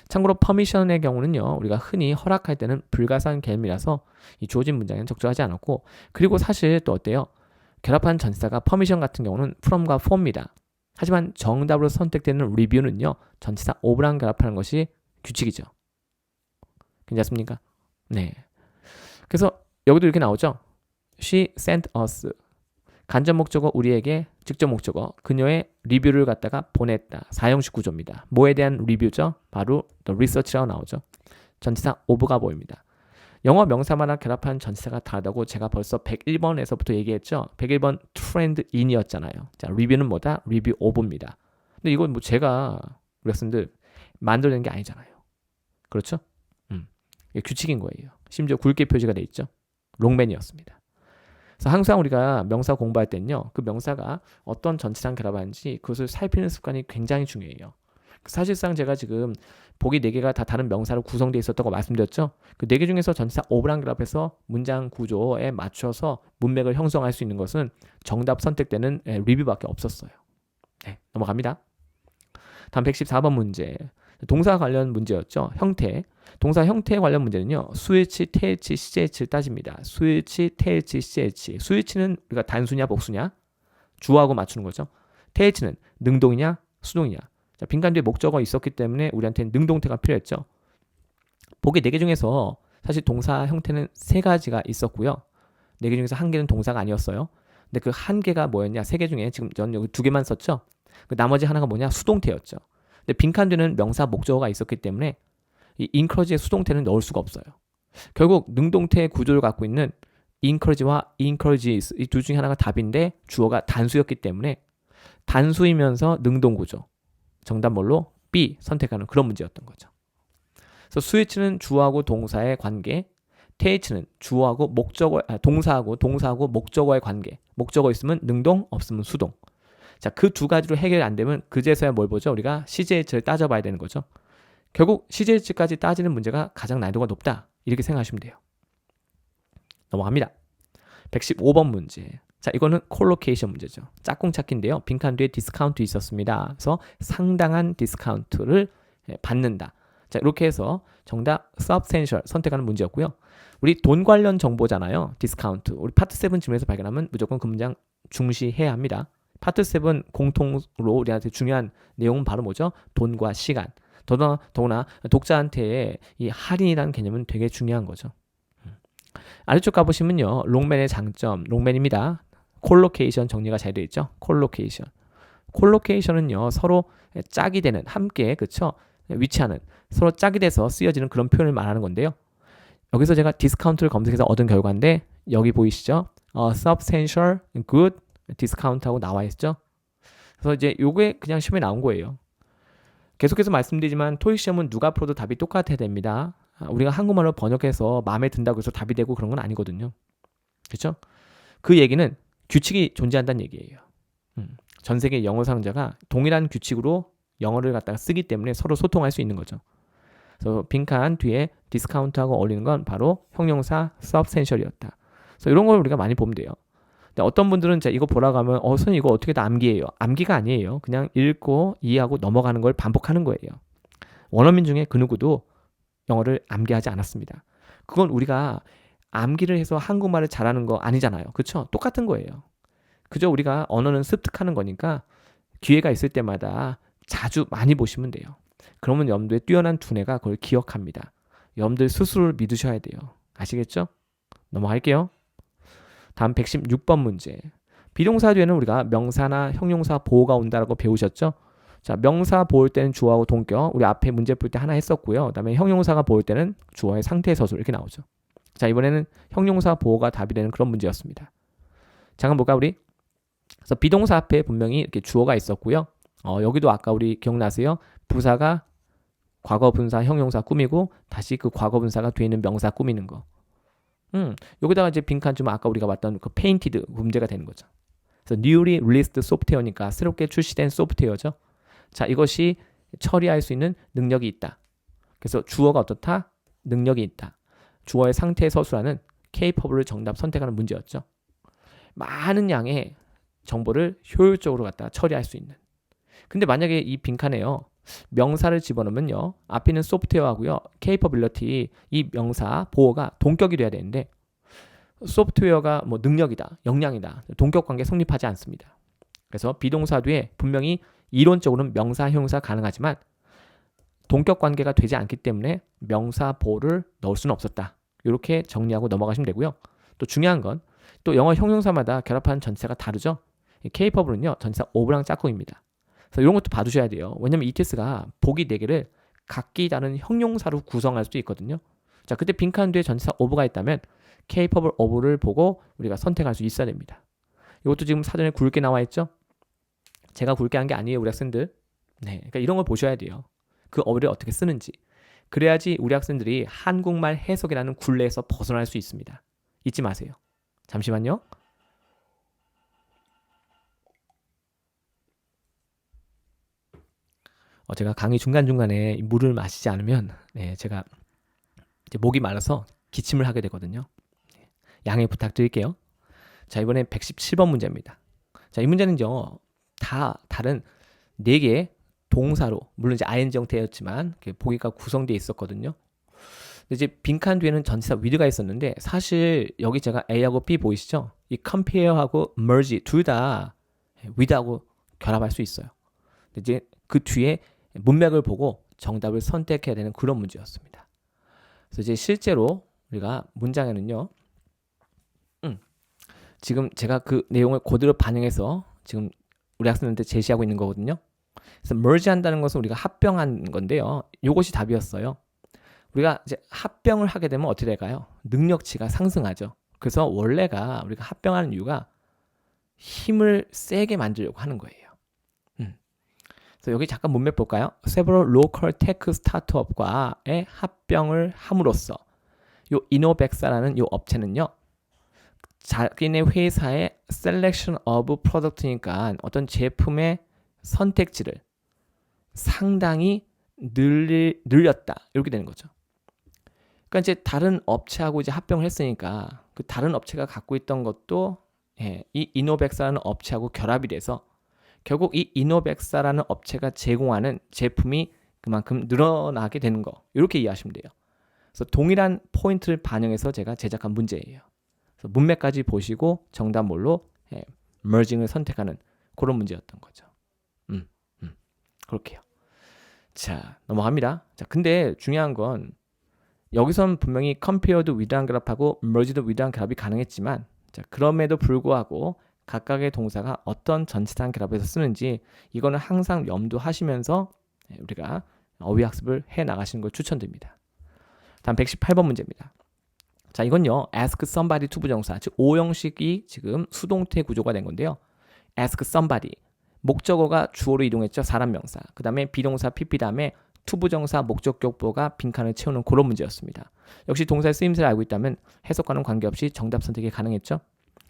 참고로 퍼미션의 경우는요. 우리가 흔히 허락할 때는 불가산 개념이라서 이 주어진 문장에는 적절하지 않았고 그리고 사실 또 어때요? 결합한 전치사가 퍼미션 같은 경우는 from과 for입니다. 하지만 정답으로 선택되는 리뷰는요. 전치사 오브랑 결합하는 것이 규칙이죠. 괜찮습니까? 네. 그래서 여기도 이렇게 나오죠. She sent us. 간접 목적어 우리에게, 직접 목적어 그녀의 리뷰를 갖다가 보냈다. 사형식 구조입니다. 뭐에 대한 리뷰죠? 바로 the research라고 나오죠. 전치사 of가 보입니다. 영어 명사마다 결합한 전치사가 다르다고 제가 벌써 101번에서부터 얘기했죠. 101번 trend in이었잖아요. 자, 리뷰는 뭐다? 리뷰 of입니다. 근데 이건 뭐 제가 우리 학생들 만들어낸 게 아니잖아요. 그렇죠? 이게 규칙인 거예요. 심지어 굵게 표시가 돼 있죠. 롱맨이었습니다. 그래서 항상 우리가 명사 공부할 때는요, 그 명사가 어떤 전치사랑 결합하는지 그것을 살피는 습관이 굉장히 중요해요. 사실상 제가 지금 보기 4개가 다 다른 명사로 구성되어 있었다고 말씀드렸죠. 그 4개 중에서 전치사 of랑 결합해서 문장 구조에 맞춰서 문맥을 형성할 수 있는 것은 정답 선택되는 리뷰밖에 없었어요. 네, 넘어갑니다. 다음 114번 문제. 동사 관련 문제였죠. 형태. 동사 형태에 관련 문제는요. 스위치, 테일치, CH를 따집니다. 스위치, 테일치, CH. 스위치는 우리가 단수냐 복수냐? 주어하고 맞추는 거죠. 테일치는 능동이냐 수동이냐. 자, 빈칸 뒤에 목적어가 있었기 때문에 우리한테는 능동태가 필요했죠. 보기 4개 중에서 사실 동사 형태는 3가지가 있었고요. 4개 중에서 1개는 동사가 아니었어요. 근데 그 1개가 뭐였냐? 3개 중에 지금 전 여기 2개만 썼죠. 그 나머지 하나가 뭐냐? 수동태였죠. 근데 빈칸 뒤에는 명사 목적어가 있었기 때문에 이 encourage의 수동태는 넣을 수가 없어요. 결국 능동태의 구조를 갖고 있는 encourage와 encourages 이 둘 중에 하나가 답인데 주어가 단수였기 때문에 단수이면서 능동 구조. 정답 뭘로? B 선택하는 그런 문제였던 거죠. 그래서 스위치는 주어하고 동사의 관계, 테이치는 주어하고 목적어, 동사하고 목적어의 관계. 목적어 있으면 능동, 없으면 수동. 자, 그 2가지로 해결이 안 되면 그제서야 뭘 보죠? 우리가 CJH를 따져봐야 되는 거죠. 결국 CJH까지 따지는 문제가 가장 난이도가 높다. 이렇게 생각하시면 돼요. 넘어갑니다. 115번 문제. 자, 이거는 콜로케이션 문제죠. 짝꿍 찾기인데요. 빈칸 뒤에 디스카운트 있었습니다. 그래서 상당한 디스카운트를 받는다. 자, 이렇게 해서 정답 substantial 선택하는 문제였고요. 우리 돈 관련 정보잖아요. 디스카운트. 우리 파트 7 질문에서 발견하면 무조건 그 문장 중시해야 합니다. 파트 7 공통으로 우리한테 중요한 내용은 바로 뭐죠? 돈과 시간. 더구나 독자한테 이 할인이라는 개념은 되게 중요한 거죠. 아래쪽 가보시면요. 롱맨의 장점, 롱맨입니다. 콜로케이션 정리가 잘 되어 있죠. 콜로케이션. 콜로케이션은요. 서로 짝이 되는, 함께 그쵸? 위치하는, 서로 짝이 돼서 쓰여지는 그런 표현을 말하는 건데요. 여기서 제가 디스카운트를 검색해서 얻은 결과인데 여기 보이시죠? substantial, good, 디스카운트하고 나와 있죠. 그래서 이제 요게 그냥 시험에 나온 거예요. 계속해서 말씀드리지만 토익 시험은 누가 풀어도 답이 똑같아야 됩니다. 우리가 한국말로 번역해서 마음에 든다고 해서 답이 되고 그런 건 아니거든요. 그렇죠? 그 얘기는 규칙이 존재한다는 얘기예요. 전 세계 영어 사용자가 동일한 규칙으로 영어를 갖다가 쓰기 때문에 서로 소통할 수 있는 거죠. 그래서 빈칸 뒤에 디스카운트하고 어울리는 건 바로 형용사 substantial이었다. 그래서 이런 걸 우리가 많이 보면 돼요. 근데 어떤 분들은 이거 보라고 하면 선생님 이거 어떻게 다 암기해요? 암기가 아니에요. 그냥 읽고 이해하고 넘어가는 걸 반복하는 거예요. 원어민 중에 그 누구도 영어를 암기하지 않았습니다. 그건 우리가 암기를 해서 한국말을 잘하는 거 아니잖아요. 그렇죠? 똑같은 거예요. 그저 우리가 언어는 습득하는 거니까 기회가 있을 때마다 자주 많이 보시면 돼요. 그러면 여러분들의 뛰어난 두뇌가 그걸 기억합니다. 여러분들 스스로를 믿으셔야 돼요. 아시겠죠? 넘어갈게요. 다음 116번 문제. 비동사 뒤에는 우리가 명사나 형용사 보호가 온다라고 배우셨죠? 자, 명사 보일 때는 주어하고 동격. 우리 앞에 문제 풀 때 하나 했었고요. 그다음에 형용사가 보일 때는 주어의 상태 서술 이렇게 나오죠. 자, 이번에는 형용사 보호가 답이 되는 그런 문제였습니다. 잠깐 볼까 우리? 그래서 비동사 앞에 분명히 이렇게 주어가 있었고요. 여기도 아까 우리 기억나세요? 부사가 과거 분사 형용사 꾸미고 다시 그 과거 분사가 뒤에 있는 명사 꾸미는 거. 여기다가 이제 빈칸 좀 아까 우리가 봤던 그 페인티드 문제가 되는 거죠. 그래서 newly released 소프트웨어니까 새롭게 출시된 소프트웨어죠. 자, 이것이 처리할 수 있는 능력이 있다. 그래서 주어가 어떻다? 능력이 있다. 주어의 상태 서술하는 capable을 정답 선택하는 문제였죠. 많은 양의 정보를 효율적으로 갖다 처리할 수 있는. 근데 만약에 이 빈칸에요. 명사를 집어넣으면요. 앞에 있는 소프트웨어하고요. capability 이 명사 보호가 동격이 돼야 되는데 소프트웨어가 뭐 능력이다. 역량이다. 동격 관계 성립하지 않습니다. 그래서 비동사 뒤에 분명히 이론적으로는 명사, 형용사 가능하지만 동격 관계가 되지 않기 때문에 명사 보호를 넣을 수는 없었다. 이렇게 정리하고 넘어가시면 되고요. 또 중요한 건 또 영어 형용사마다 결합하는 전치사가 다르죠. capable은요 전치사 of랑 짝꿍입니다. 그래서 이런 것도 봐두셔야 돼요. 왜냐면 ETS가 보기 4개를 각기 다른 형용사로 구성할 수도 있거든요. 자, 그때 빈칸 뒤에 전치사 of가 있다면 capable of를 보고 우리가 선택할 수 있어야 됩니다. 이것도 지금 사전에 굵게 나와 있죠. 제가 굵게 한 게 아니에요, 우리 학생들. 네, 그러니까 이런 걸 보셔야 돼요. 그 어휘를 어떻게 쓰는지. 그래야지 우리 학생들이 한국말 해석이라는 굴레에서 벗어날 수 있습니다. 잊지 마세요. 잠시만요. 제가 강의 중간중간에 물을 마시지 않으면 제가 이제 목이 마르서 기침을 하게 되거든요. 양해 부탁드릴게요. 자, 이번엔 117번 문제입니다. 자, 이 문제는요. 다 다른 4개의 동사로, 물론 이제 ing 형태였지만 보기가 구성되어 있었거든요. 근데 이제 빈칸 뒤에는 전치사 with가 있었는데 사실 여기 제가 A하고 B 보이시죠? 이 compare하고 merge 둘 다 with하고 결합할 수 있어요. 근데 이제 그 뒤에 문맥을 보고 정답을 선택해야 되는 그런 문제였습니다. 그래서 이제 실제로 우리가 문장에는요. 지금 제가 그 내용을 그대로 반영해서 지금 우리 학생들한테 제시하고 있는 거거든요. 그래서 merge 한다는 것은 우리가 합병한 건데요. 이것이 답이었어요. 우리가 이제 합병을 하게 되면 어떻게 될까요? 능력치가 상승하죠. 그래서 원래가 우리가 합병하는 이유가 힘을 세게 만들려고 하는 거예요. 그래서 여기 잠깐 문맥 볼까요? Several local tech startup과의 합병을 함으로써 요 이노백사라는 요 업체는요. 자기네 회사의 selection of product니까 어떤 제품의 선택지를 상당히 늘렸다. 이렇게 되는 거죠. 그러니까 이제 다른 업체하고 이제 합병을 했으니까 그 다른 업체가 갖고 있던 것도 이 이노백사라는 업체하고 결합이 돼서 결국 이 이노백사라는 업체가 제공하는 제품이 그만큼 늘어나게 되는 거. 이렇게 이해하시면 돼요. 그래서 동일한 포인트를 반영해서 제가 제작한 문제예요. 그래서 문맥까지 보시고 정답 뭘로 merging을 선택하는 그런 문제였던 거죠. 그렇게요. 자, 넘어갑니다. 자, 근데 중요한 건 여기선 분명히 compared with한 결합하고 merged with한 결합이 가능했지만 자, 그럼에도 불구하고 각각의 동사가 어떤 전치사 결합에서 쓰는지 이거는 항상 염두하시면서 우리가 어휘 학습을 해 나가시는 걸 추천드립니다. 다음 118번 문제입니다. 자, 이건요. ask somebody to 부정사, 즉 오형식이 지금 수동태 구조가 된 건데요. ask somebody, 목적어가 주어로 이동했죠. 사람 명사. 그 다음에 비동사 PP 다음에 to 부정사 목적격보가 빈칸을 채우는 그런 문제였습니다. 역시 동사의 쓰임새를 알고 있다면 해석과는 관계없이 정답 선택이 가능했죠.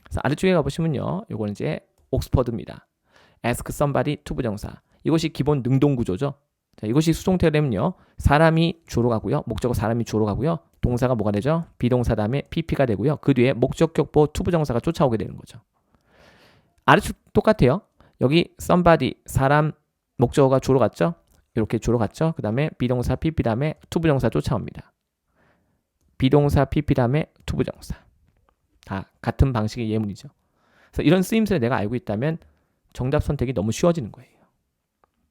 그래서 아래쪽에 가보시면요. 요거는 이제 옥스퍼드입니다. ask somebody to 부정사. 이것이 기본 능동 구조죠. 자, 이것이 수동태가 되면요. 사람이 주어로 가고요. 목적어 사람이 주어로 가고요. 동사가 뭐가 되죠? 비동사 다음에 PP가 되고요. 그 뒤에 목적격보 to 부정사가 쫓아오게 되는 거죠. 아래쪽 똑같아요. 여기 somebody, 사람, 목적어가 주어로 갔죠? 이렇게 주어로 갔죠? 그 다음에 비동사 PP 다음에 to 부정사 쫓아옵니다. 비동사 PP 다음에 to 부정사. 다 같은 방식의 예문이죠. 그래서 이런 쓰임새를 내가 알고 있다면 정답 선택이 너무 쉬워지는 거예요.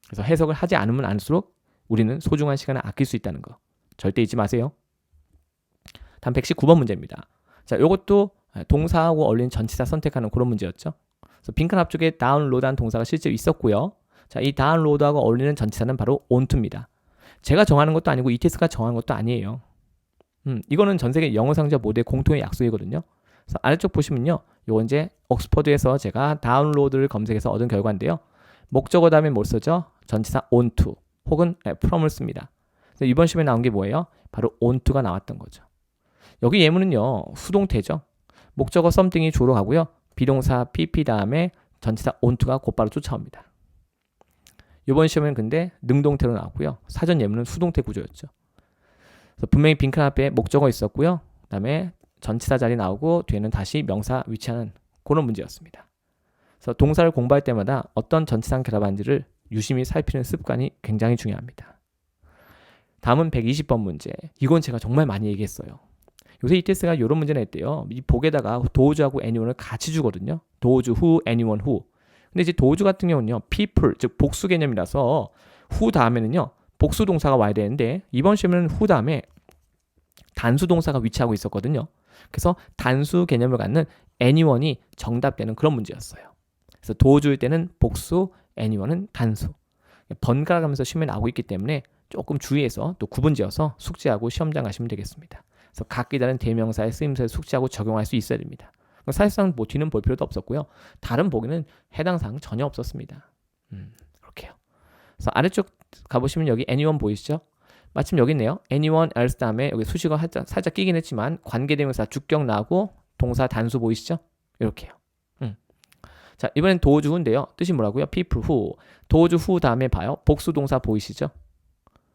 그래서 해석을 하지 않으면 않을수록 우리는 소중한 시간을 아낄 수 있다는 거. 절대 잊지 마세요. 다음 119번 문제입니다. 자, 이것도 동사하고 어울리는 전치사 선택하는 그런 문제였죠. 그래서 빈칸 앞쪽에 다운로드한 동사가 실제로 있었고요. 자, 이 다운로드하고 어울리는 전치사는 바로 onto입니다. 제가 정하는 것도 아니고 ETS가 정하는 것도 아니에요. 이거는 전 세계 영어 상자 모두의 공통의 약속이거든요. 그래서 아래쪽 보시면요. 요거 이제 옥스퍼드에서 제가 다운로드를 검색해서 얻은 결과인데요. 목적어 다음에 뭘 쓰죠? 전치사 onto 혹은 from을 씁니다. 그래서 이번 시험에 나온 게 뭐예요? 바로 onto가 나왔던 거죠. 여기 예문은요. 수동태죠. 목적어 something이 주로 가고요. 비동사 PP 다음에 전치사 onto가 곧바로 쫓아옵니다. 이번 시험에는 근데 능동태로 나왔고요. 사전 예문은 수동태 구조였죠. 그래서 분명히 빈칸 앞에 목적어 있었고요. 그 다음에 전치사 자리 나오고 뒤에는 다시 명사 위치하는 그런 문제였습니다. 그래서 동사를 공부할 때마다 어떤 전치사 결합한지를 유심히 살피는 습관이 굉장히 중요합니다. 다음은 120번 문제. 이건 제가 정말 많이 얘기했어요. 요새 ETS가 이런 문제를 했대요. 이 복에다가 does하고 anyone을 같이 주거든요. does, who, anyone, who. 근데 이제 does 같은 경우는요. people, 즉 복수 개념이라서 who 다음에는요. 복수 동사가 와야 되는데 이번 시험에는 who 다음에 단수 동사가 위치하고 있었거든요. 그래서 단수 개념을 갖는 anyone이 정답되는 그런 문제였어요. 그래서 도주일 때는 복수, anyone은 단수. 번갈아 가면서 시험에 나오고 있기 때문에 조금 주의해서 또 구분지어서 숙지하고 시험장 가시면 되겠습니다. 그래서 각기 다른 대명사의 쓰임새를 숙지하고 적용할 수 있어야 됩니다. 사실상 뭐 뒤는 볼 필요도 없었고요. 다른 보기는 해당 사항 전혀 없었습니다. 그렇게요. 그래서 아래쪽 가보시면 여기 anyone 보이시죠? 마침 여기 있네요. anyone else 다음에 여기 수식어 살짝 끼긴 했지만 관계대명사 주격 나오고 동사 단수 보이시죠? 이렇게요. 자, 이번엔 도주인데요. 뜻이 뭐라고요? people who. 도주 who 다음에 봐요. 복수 동사 보이시죠?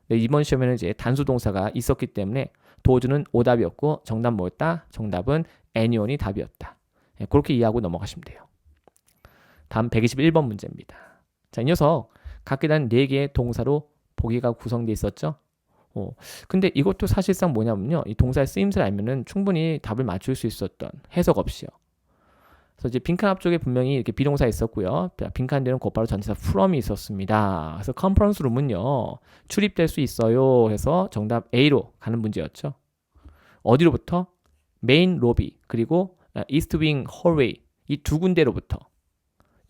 네, 이번 시험에는 이제 단수 동사가 있었기 때문에 도주는 오답이었고 정답 뭐였다? 정답은 anyone이 답이었다. 네, 그렇게 이해하고 넘어가시면 돼요. 다음 121번 문제입니다. 자, 이 녀석 각기 다른 4개의 동사로 보기가 구성되어 있었죠? 근데 이것도 사실상 뭐냐면요. 이 동사의 쓰임새를 알면은 충분히 답을 맞출 수 있었던 해석 없이요. 그래서 이제 빈칸 앞쪽에 분명히 이렇게 비동사 있었고요. 빈칸 뒤에는 곧바로 전치사 from이 있었습니다. 그래서 컨퍼런스 룸은요. 출입될 수 있어요. 해서 정답 A로 가는 문제였죠. 어디로부터? 메인 로비 그리고 이스트 윙 홀웨이 이 두 군데로부터.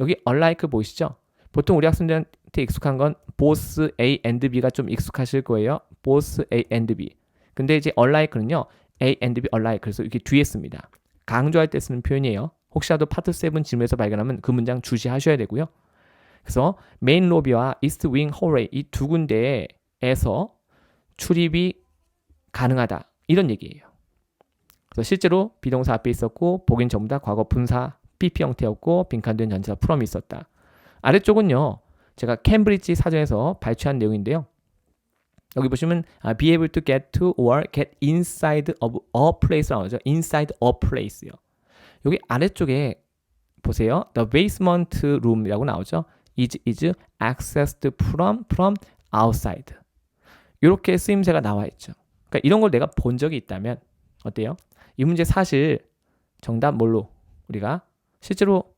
여기 unlike 보이시죠? 보통 우리 학생들한테 익숙한 건 both A and B가 좀 익숙하실 거예요. both A and B. 근데 이제 unlike는요. A and B unlike. 그래서 이렇게 뒤에 씁니다. 강조할 때 쓰는 표현이에요. 혹시라도 파트 7 질문에서 발견하면 그 문장 주시하셔야 되고요. 그래서 메인 로비와 이스트 윙 홀웨이 이 두 군데에서 출입이 가능하다. 이런 얘기예요. 그래서 실제로 비동사 앞에 있었고 보긴 전부 다 과거 분사 PP 형태였고 빈칸된 전치사 from이 있었다. 아래쪽은요. 제가 캠브리지 사전에서 발췌한 내용인데요. 여기 보시면 be able to get to or get inside of a place라고 하죠. inside a place요. 여기 아래쪽에 보세요. The basement room이라고 나오죠. is accessed from outside. 이렇게 쓰임새가 나와 있죠. 그러니까 이런 걸 내가 본 적이 있다면 어때요? 이 문제 사실 정답 뭘로 우리가 실제로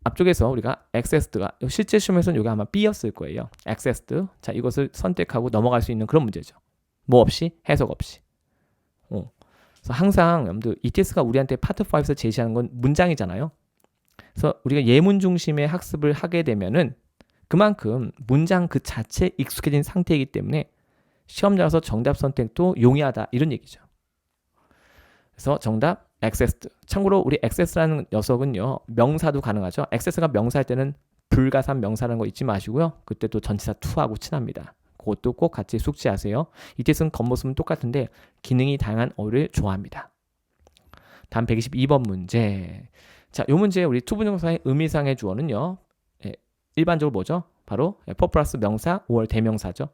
앞쪽에서 우리가 accessed가 실제 시험에서는 이게 아마 B였을 거예요. accessed. 자, 이것을 선택하고 넘어갈 수 있는 그런 문제죠. 뭐 없이? 해석 없이. 그래서 항상 여러분들 ETS가 우리한테 파트 5에서 제시하는 건 문장이잖아요. 그래서 우리가 예문 중심의 학습을 하게 되면은 그만큼 문장 그 자체에 익숙해진 상태이기 때문에 시험장에서 정답 선택도 용이하다 이런 얘기죠. 그래서 정답 accessed. 참고로 우리 access라는 녀석은요. 명사도 가능하죠. access가 명사일 때는 불가산 명사라는 거 잊지 마시고요. 그때 또 전치사 to하고 친합니다. 그것도 꼭 같이 숙지하세요. ETS는 겉모습은 똑같은데 기능이 다양한 어휘를 좋아합니다. 다음 122번 문제. 자, 이 문제 우리 투부정사의 의미상의 주어는요. 일반적으로 뭐죠? 바로 for 플러스 명사 5월 대명사죠.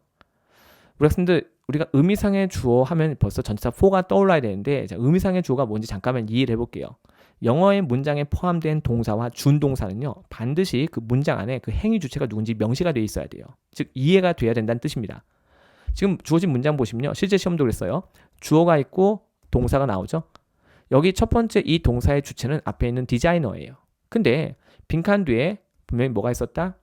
우리 학생들 우리가 의미상의 주어 하면 벌써 전치사 for가 떠올라야 되는데 자, 의미상의 주어가 뭔지 잠깐만 이해를 해볼게요. 영어의 문장에 포함된 동사와 준동사는요. 반드시 그 문장 안에 그 행위 주체가 누군지 명시가 되어 있어야 돼요. 즉 이해가 돼야 된다는 뜻입니다. 지금 주어진 문장 보시면요. 실제 시험도 그랬어요. 주어가 있고 동사가 나오죠. 여기 첫 번째 이 동사의 주체는 앞에 있는 디자이너예요. 근데 빈칸 뒤에 분명히 뭐가 있었다?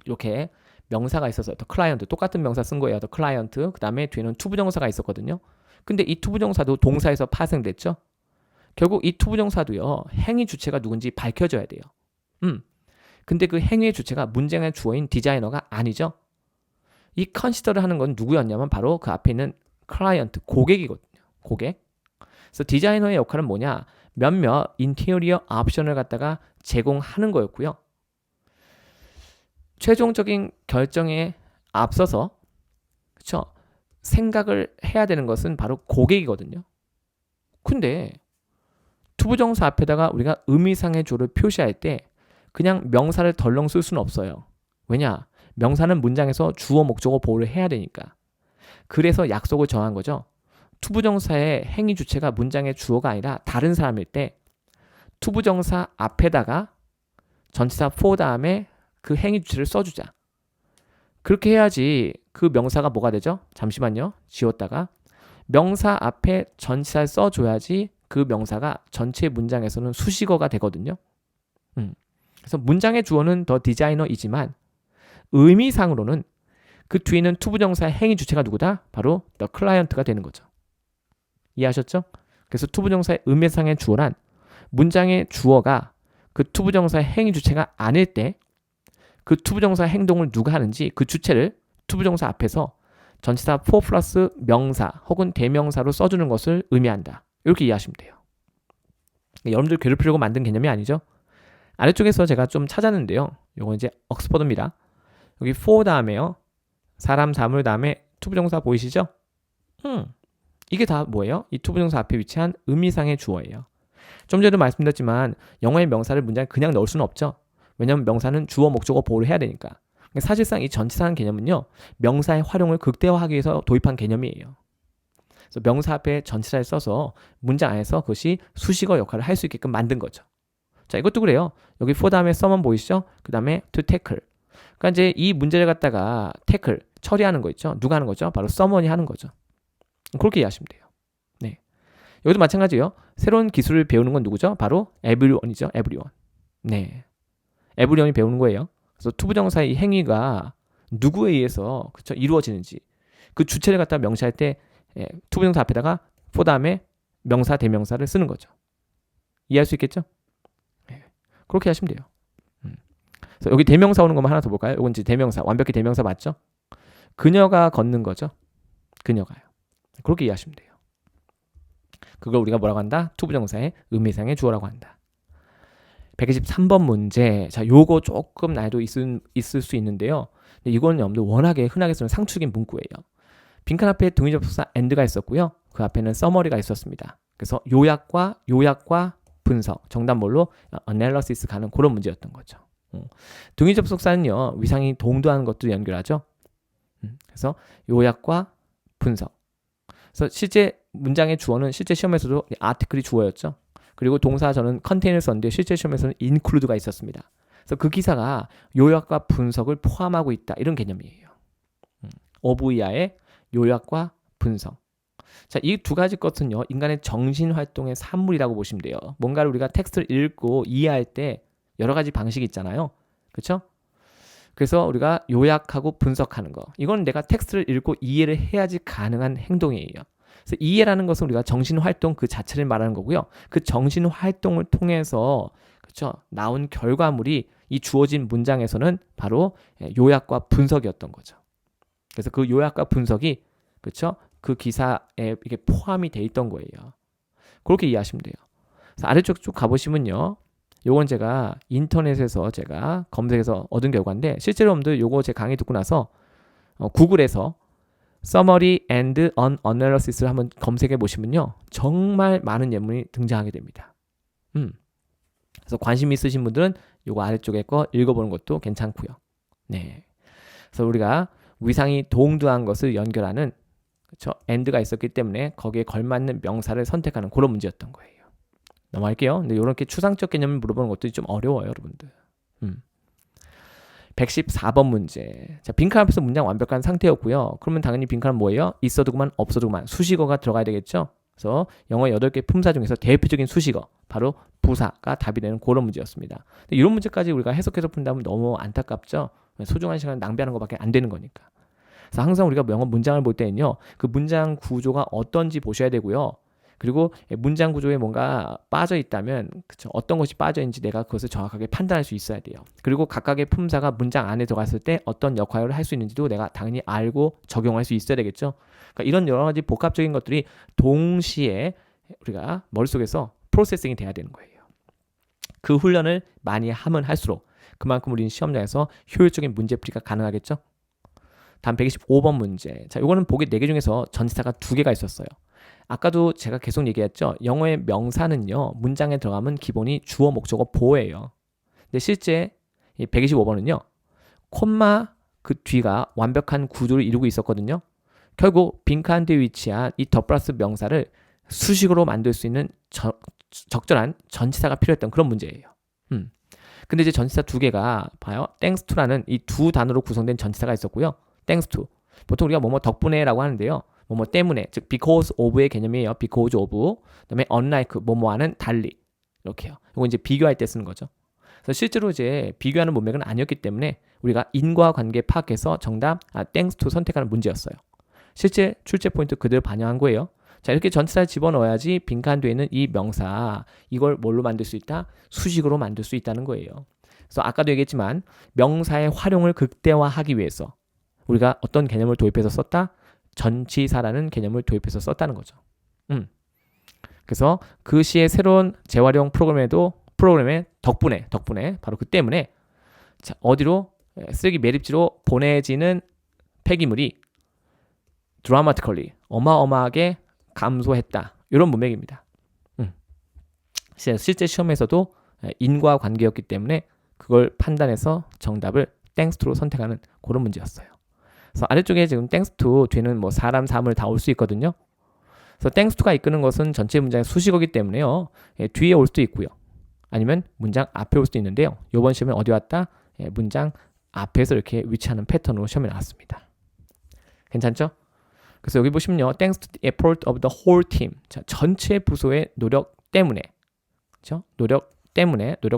이렇게 명사가 있어서 the client 똑같은 명사 쓴 거예요. the client. 그 다음에 뒤에는 투부정사가 있었거든요. 근데 이 투부정사도 동사에서 파생됐죠. 결국 이 투부정사도요. 행위 주체가 누군지 밝혀져야 돼요. 근데 그 행위의 주체가 문장의 주어인 디자이너가 아니죠. 이 consider를 하는 건 누구였냐면 바로 그 앞에 있는 client, 고객이거든요. 고객. 그래서 디자이너의 역할은 뭐냐? 몇몇 인테리어 옵션을 갖다가 제공하는 거였고요. 최종적인 결정에 앞서서 그렇죠? 생각을 해야 되는 것은 바로 고객이거든요. 근데 투부정사 앞에다가 우리가 의미상의 주어를 표시할 때 그냥 명사를 덜렁 쓸 수는 없어요. 왜냐? 명사는 문장에서 주어, 목적어 보호를 해야 되니까. 그래서 약속을 정한 거죠. 투부정사의 행위 주체가 문장의 주어가 아니라 다른 사람일 때 투부정사 앞에다가 전치사 for 다음에 그 행위 주체를 써주자. 그렇게 해야지 그 명사가 뭐가 되죠? 잠시만요. 지웠다가 명사 앞에 전치사를 써줘야지 그 명사가 전체 문장에서는 수식어가 되거든요. 그래서 문장의 주어는 더 디자이너이지만 의미상으로는 그 뒤에 있는 투부정사의 행위 주체가 누구다? 바로 the client가 되는 거죠. 이해하셨죠? 그래서 투부정사의 의미상의 주어란 문장의 주어가 그 투부정사의 행위 주체가 아닐 때 그 투부정사의 행동을 누가 하는지 그 주체를 투부정사 앞에서 전치사 for 플러스 명사 혹은 대명사로 써주는 것을 의미한다. 이렇게 이해하시면 돼요. 여러분들 괴롭히려고 만든 개념이 아니죠. 아래쪽에서 제가 좀 찾았는데요. 요거 이제 옥스퍼드입니다. 여기 for 다음에요. 사람, 사물 다음에 투부정사 보이시죠? 이게 다 뭐예요? 이 투부정사 앞에 위치한 의미상의 주어예요. 좀 전에도 말씀드렸지만 영어의 명사를 문장에 그냥 넣을 수는 없죠. 왜냐하면 명사는 주어, 목적어, 보호를 해야 되니까. 사실상 이 전치사라는 개념은요. 명사의 활용을 극대화하기 위해서 도입한 개념이에요. 그래서 명사 앞에 전치사를 써서 문장 안에서 그것이 수식어 역할을 할 수 있게끔 만든 거죠. 자, 이것도 그래요. 여기 for 다음에 someone 보이시죠? 그 다음에 to tackle. 그러니까 이제 이 문제를 갖다가 tackle, 처리하는 거 있죠? 누가 하는 거죠? 바로 someone이 하는 거죠. 그렇게 이해하시면 돼요. 네. 여기도 마찬가지예요. 새로운 기술을 배우는 건 누구죠? 바로 everyone이죠. everyone. 네. everyone이 배우는 거예요. 그래서 투부정사의 이 행위가 누구에 의해서 그쵸? 이루어지는지 그 주체를 갖다 명시할 때 투부정사 앞에다가 for 다음에 명사, 대명사를 쓰는 거죠. 이해할 수 있겠죠? 네. 그렇게 하시면 돼요. 그래서 여기 대명사 오는 것만 하나 더 볼까요? 이건 이제 대명사, 완벽히 대명사 맞죠? 그녀가 걷는 거죠. 그녀가요. 그렇게 이해하시면 돼요. 그걸 우리가 뭐라고 한다? 투부정사의 의미상의 주어라고 한다. 123번 문제. 자, 요거 조금 난이도 있을 수 있는데요. 근데 이거는 여러분들 워낙에 흔하게 쓰는 상축인 문구예요. 빈칸 앞에 동의접속사 and가 있었고요. 그 앞에는 summary가 있었습니다. 그래서 요약과 분석, 정답 뭘로? analysis 가는 그런 문제였던 거죠. 동의접속사는요. 위상이 동도하는 것도 연결하죠. 그래서 요약과 분석. 그래서 실제 문장의 주어는 실제 시험에서도 article이 주어였죠. 그리고 동사 저는 컨테이너를 썼는데 실제 시험에서는 include가 있었습니다. 그래서 그 기사가 요약과 분석을 포함하고 있다. 이런 개념이에요. 어부이하의 요약과 분석. 자, 이 두 가지 것은요. 인간의 정신활동의 산물이라고 보시면 돼요. 뭔가를 우리가 텍스트를 읽고 이해할 때 여러 가지 방식이 있잖아요. 그렇죠? 그래서 우리가 요약하고 분석하는 거. 이건 내가 텍스트를 읽고 이해를 해야지 가능한 행동이에요. 그래서 이해라는 것은 우리가 정신활동 그 자체를 말하는 거고요. 그 정신활동을 통해서 그렇죠? 나온 결과물이 이 주어진 문장에서는 바로 요약과 분석이었던 거죠. 그래서 그 요약과 분석이 그렇죠? 그 기사에 이게 포함이 돼 있던 거예요. 그렇게 이해하시면 돼요. 그래서 아래쪽 쭉 가보시면요. 요건 제가 인터넷에서 제가 검색해서 얻은 결과인데 실제로 여러분들 요거 제 강의 듣고 나서 구글에서 Summary and an Analysis를 한번 검색해 보시면요. 정말 많은 예문이 등장하게 됩니다. 그래서 관심 있으신 분들은 요거 아래쪽에 거 읽어보는 것도 괜찮고요. 네. 그래서 우리가 위상이 동등한 것을 연결하는 그렇죠? and가 있었기 때문에 거기에 걸맞는 명사를 선택하는 그런 문제였던 거예요. 넘어갈게요. 근데 이렇게 추상적 개념을 물어보는 것도 좀 어려워요, 여러분들. 114번 문제. 자, 빈칸 앞에서 문장 완벽한 상태였고요. 그러면 당연히 빈칸은 뭐예요? 있어도 그만, 없어도 그만. 수식어가 들어가야 되겠죠? 그래서 영어 8개 품사 중에서 대표적인 수식어, 바로 부사가 답이 되는 그런 문제였습니다. 근데 이런 문제까지 우리가 해석해서 푼다면 너무 안타깝죠? 소중한 시간을 낭비하는 것밖에 안 되는 거니까. 그래서 항상 우리가 영어 문장을 볼 때는요. 그 문장 구조가 어떤지 보셔야 되고요. 그리고 문장 구조에 뭔가 빠져 있다면 그쵸? 어떤 것이 빠져 있는지 내가 그것을 정확하게 판단할 수 있어야 돼요. 그리고 각각의 품사가 문장 안에 들어갔을 때 어떤 역할을 할 수 있는지도 내가 당연히 알고 적용할 수 있어야 되겠죠. 그러니까 이런 여러 가지 복합적인 것들이 동시에 우리가 머릿속에서 프로세싱이 돼야 되는 거예요. 그 훈련을 많이 하면 할수록 그만큼 우리는 시험장에서 효율적인 문제풀이가 가능하겠죠. 다음 125번 문제. 자, 이거는 보기 4개 중에서 전치사가 2개가 있었어요. 아까도 제가 계속 얘기했죠. 영어의 명사는요. 문장에 들어가면 기본이 주어, 목적어, 보호예요. 근데 실제 125번은요. 콤마 그 뒤가 완벽한 구조를 이루고 있었거든요. 결국 빈칸 뒤에 위치한 이 더 플러스 명사를 수식으로 만들 수 있는 적절한 전치사가 필요했던 그런 문제예요. 근데 이제 전치사 2개가 봐요. thanks to라는 이 두 단어로 구성된 전치사가 있었고요. thanks to. 보통 우리가 뭐뭐 덕분에라고 하는데요. 뭐뭐 때문에, 즉 because of의 개념이에요. because of. 그다음에 unlike 뭐뭐와는 달리. 이렇게요. 이거 이제 비교할 때 쓰는 거죠. 그래서 실제로 이제 비교하는 문맥은 아니었기 때문에 우리가 인과관계 파악해서 정답 thanks to 선택하는 문제였어요. 실제 출제 포인트 그대로 반영한 거예요. 자, 이렇게 전치사를 집어넣어야지 빈칸 뒤에 있는 이 명사, 이걸 뭘로 만들 수 있다? 수식으로 만들 수 있다는 거예요. 그래서 아까도 얘기했지만 명사의 활용을 극대화하기 위해서 우리가 어떤 개념을 도입해서 썼다? 전치사라는 개념을 도입해서 썼다는 거죠. 그래서 그 시의 새로운 재활용 프로그램의 덕분에 바로 그 때문에 자, 어디로 쓰레기 매립지로 보내지는 폐기물이 dramatically 어마어마하게 감소했다. 이런 문맥입니다. 실제 시험에서도 인과관계였기 때문에 그걸 판단해서 정답을 thanks to로 선택하는 그런 문제였어요. 그래서 아래쪽에 지금 thanks to 뒤에는 뭐 사람, 사물 다 올 수 있거든요. 그래서 thanks to가 이끄는 것은 전체 문장의 수식어기 때문에요. 뒤에 올 수도 있고요. 아니면 문장 앞에 올 수도 있는데요. 이번 시험에 어디 왔다? 문장 앞에서 이렇게 위치하는 패턴으로 시험에 나왔습니다. 괜찮죠? 그래서 여기 보시면요. Thanks to the effort of the whole team. 자, 전체 부서의 노력 때문에, 그렇죠? 노력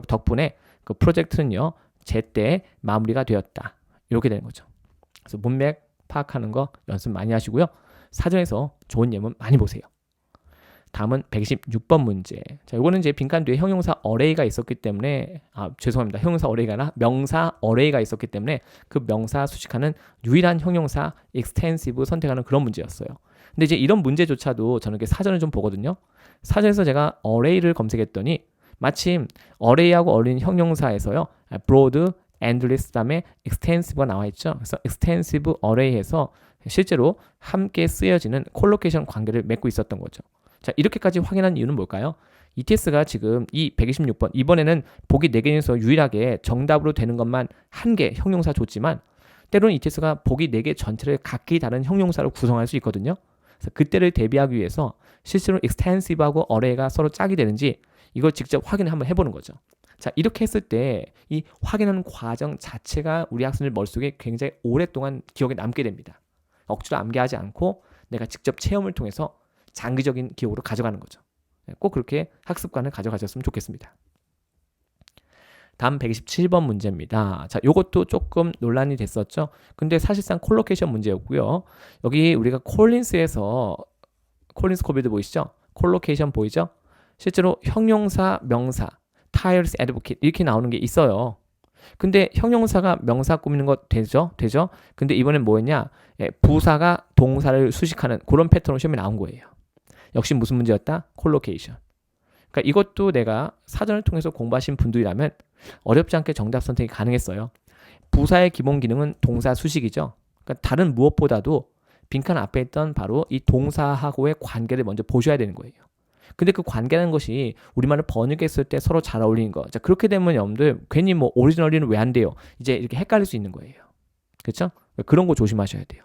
덕분에 그 프로젝트는요. 제때 마무리가 되었다. 이렇게 되는 거죠. 그래서 문맥 파악하는 거 연습 많이 하시고요. 사전에서 좋은 예문 많이 보세요. 다음은 126번 문제. 자, 이거는 이제 빈칸 뒤에 형용사 어레이가 있었기 때문에 죄송합니다. 형용사 어레이가 아니라 명사 어레이가 있었기 때문에 그 명사 수식하는 유일한 형용사 extensive 선택하는 그런 문제였어요. 근데 이제 이런 문제조차도 저는 사전을 좀 보거든요. 사전에서 제가 어레이를 검색했더니 마침 어레이하고 어울리는 형용사에서요. broad, endless 다음에 extensive가 나와 있죠. 그래서 extensive array에서 실제로 함께 쓰여지는 콜로케이션 관계를 맺고 있었던 거죠. 자, 이렇게까지 확인한 이유는 뭘까요? ETS가 지금 이 126번 이번에는 보기 4개 중에서 유일하게 정답으로 되는 것만 한 개 형용사 줬지만 때로는 ETS가 보기 4개 전체를 각기 다른 형용사로 구성할 수 있거든요. 그래서 그때를 대비하기 위해서 실제로 extensive하고 array가 서로 짝이 되는지 이걸 직접 확인을 한번 해보는 거죠. 자, 이렇게 했을 때 이 확인하는 과정 자체가 우리 학생들 머릿속에 굉장히 오랫동안 기억에 남게 됩니다. 억지로 암기하지 않고 내가 직접 체험을 통해서 장기적인 기억으로 가져가는 거죠. 꼭 그렇게 학습관을 가져가셨으면 좋겠습니다. 다음 127번 문제입니다. 자, 요것도 조금 논란이 됐었죠. 근데 사실상 콜로케이션 문제였고요. 여기 우리가 콜린스 코빌드 보이시죠? 콜로케이션 보이죠? 실제로 형용사, 명사, tireless advocate 이렇게 나오는 게 있어요. 근데 형용사가 명사 꾸미는 거 되죠? 근데 이번엔 뭐였냐? 부사가 동사를 수식하는 그런 패턴으로 시험에 나온 거예요. 역시 무슨 문제였다? 콜로케이션. 그러니까 이것도 내가 사전을 통해서 공부하신 분들이라면 어렵지 않게 정답 선택이 가능했어요. 부사의 기본 기능은 동사 수식이죠. 그러니까 다른 무엇보다도 빈칸 앞에 있던 바로 이 동사하고의 관계를 먼저 보셔야 되는 거예요. 근데 그 관계라는 것이 우리말을 번역했을 때 서로 잘 어울리는 거. 자, 그렇게 되면 여러분들 괜히 뭐 오리지널리는 왜 안 돼요? 이제 이렇게 헷갈릴 수 있는 거예요. 그렇죠? 그런 거 조심하셔야 돼요.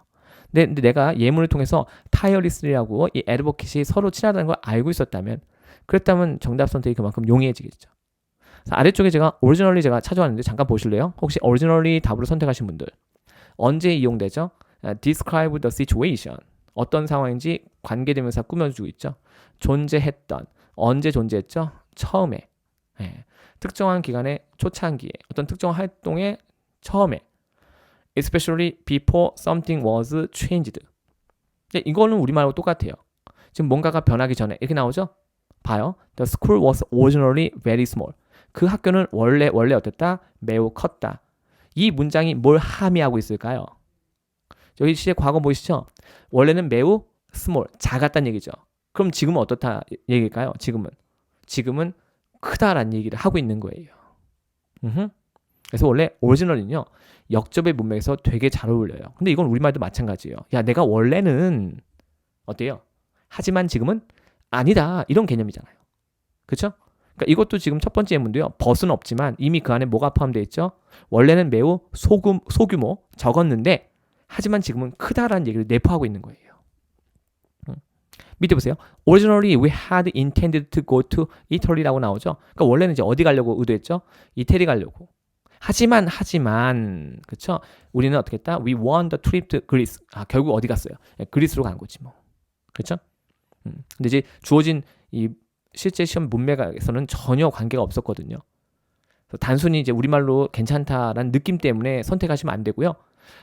근데 내가 예문을 통해서 타이어리스라고 이 애드보킷이 서로 친하다는 걸 알고 있었다면 그랬다면 정답 선택이 그만큼 용이해지겠죠. 아래쪽에 제가 오리지널리 제가 찾아왔는데 잠깐 보실래요? 혹시 오리지널리 답으로 선택하신 분들 언제 이용되죠? Describe the situation. 어떤 상황인지 관계대명사 꾸며주고 있죠. 존재했던. 언제 존재했죠? 처음에. 특정한 기간의 초창기에 어떤 특정한 활동의 처음에 especially before something was changed. 이거는 우리말하고 똑같아요. 지금 뭔가가 변하기 전에 이렇게 나오죠? 봐요. The school was originally very small. 그 학교는 원래 어땠다? 매우 컸다. 이 문장이 뭘 함의하고 있을까요? 여기 시의 과거 보이시죠? 원래는 매우 small, 작았다는 얘기죠. 그럼 지금은 어떻다 얘기일까요? 지금은 크다라는 얘기를 하고 있는 거예요. 그래서 원래 오리지널은요. 역접의 문맥에서 되게 잘 어울려요. 근데 이건 우리말도 마찬가지예요. 야, 내가 원래는 어때요? 하지만 지금은 아니다. 이런 개념이잖아요. 그렇죠? 그러니까 이것도 지금 첫 번째 예문도요. 벗은 없지만 이미 그 안에 뭐가 포함되어 있죠? 원래는 매우 소규모 적었는데 하지만 지금은 크다라는 얘기를 내포하고 있는 거예요. 밑에 보세요. Originally we had intended to go to Italy라고 나오죠. 그러니까 원래는 이제 어디 가려고 의도했죠? 이태리 가려고. 하지만 그렇죠? 우리는 어떻게 했다? We won the trip to Greece. 결국 어디 갔어요? 그리스로 간 거지 뭐. 그렇죠? 근데 이제 주어진 이 실제 시험 문맥에서는 전혀 관계가 없었거든요. 단순히 이제 우리말로 괜찮다라는 느낌 때문에 선택하시면 안 되고요.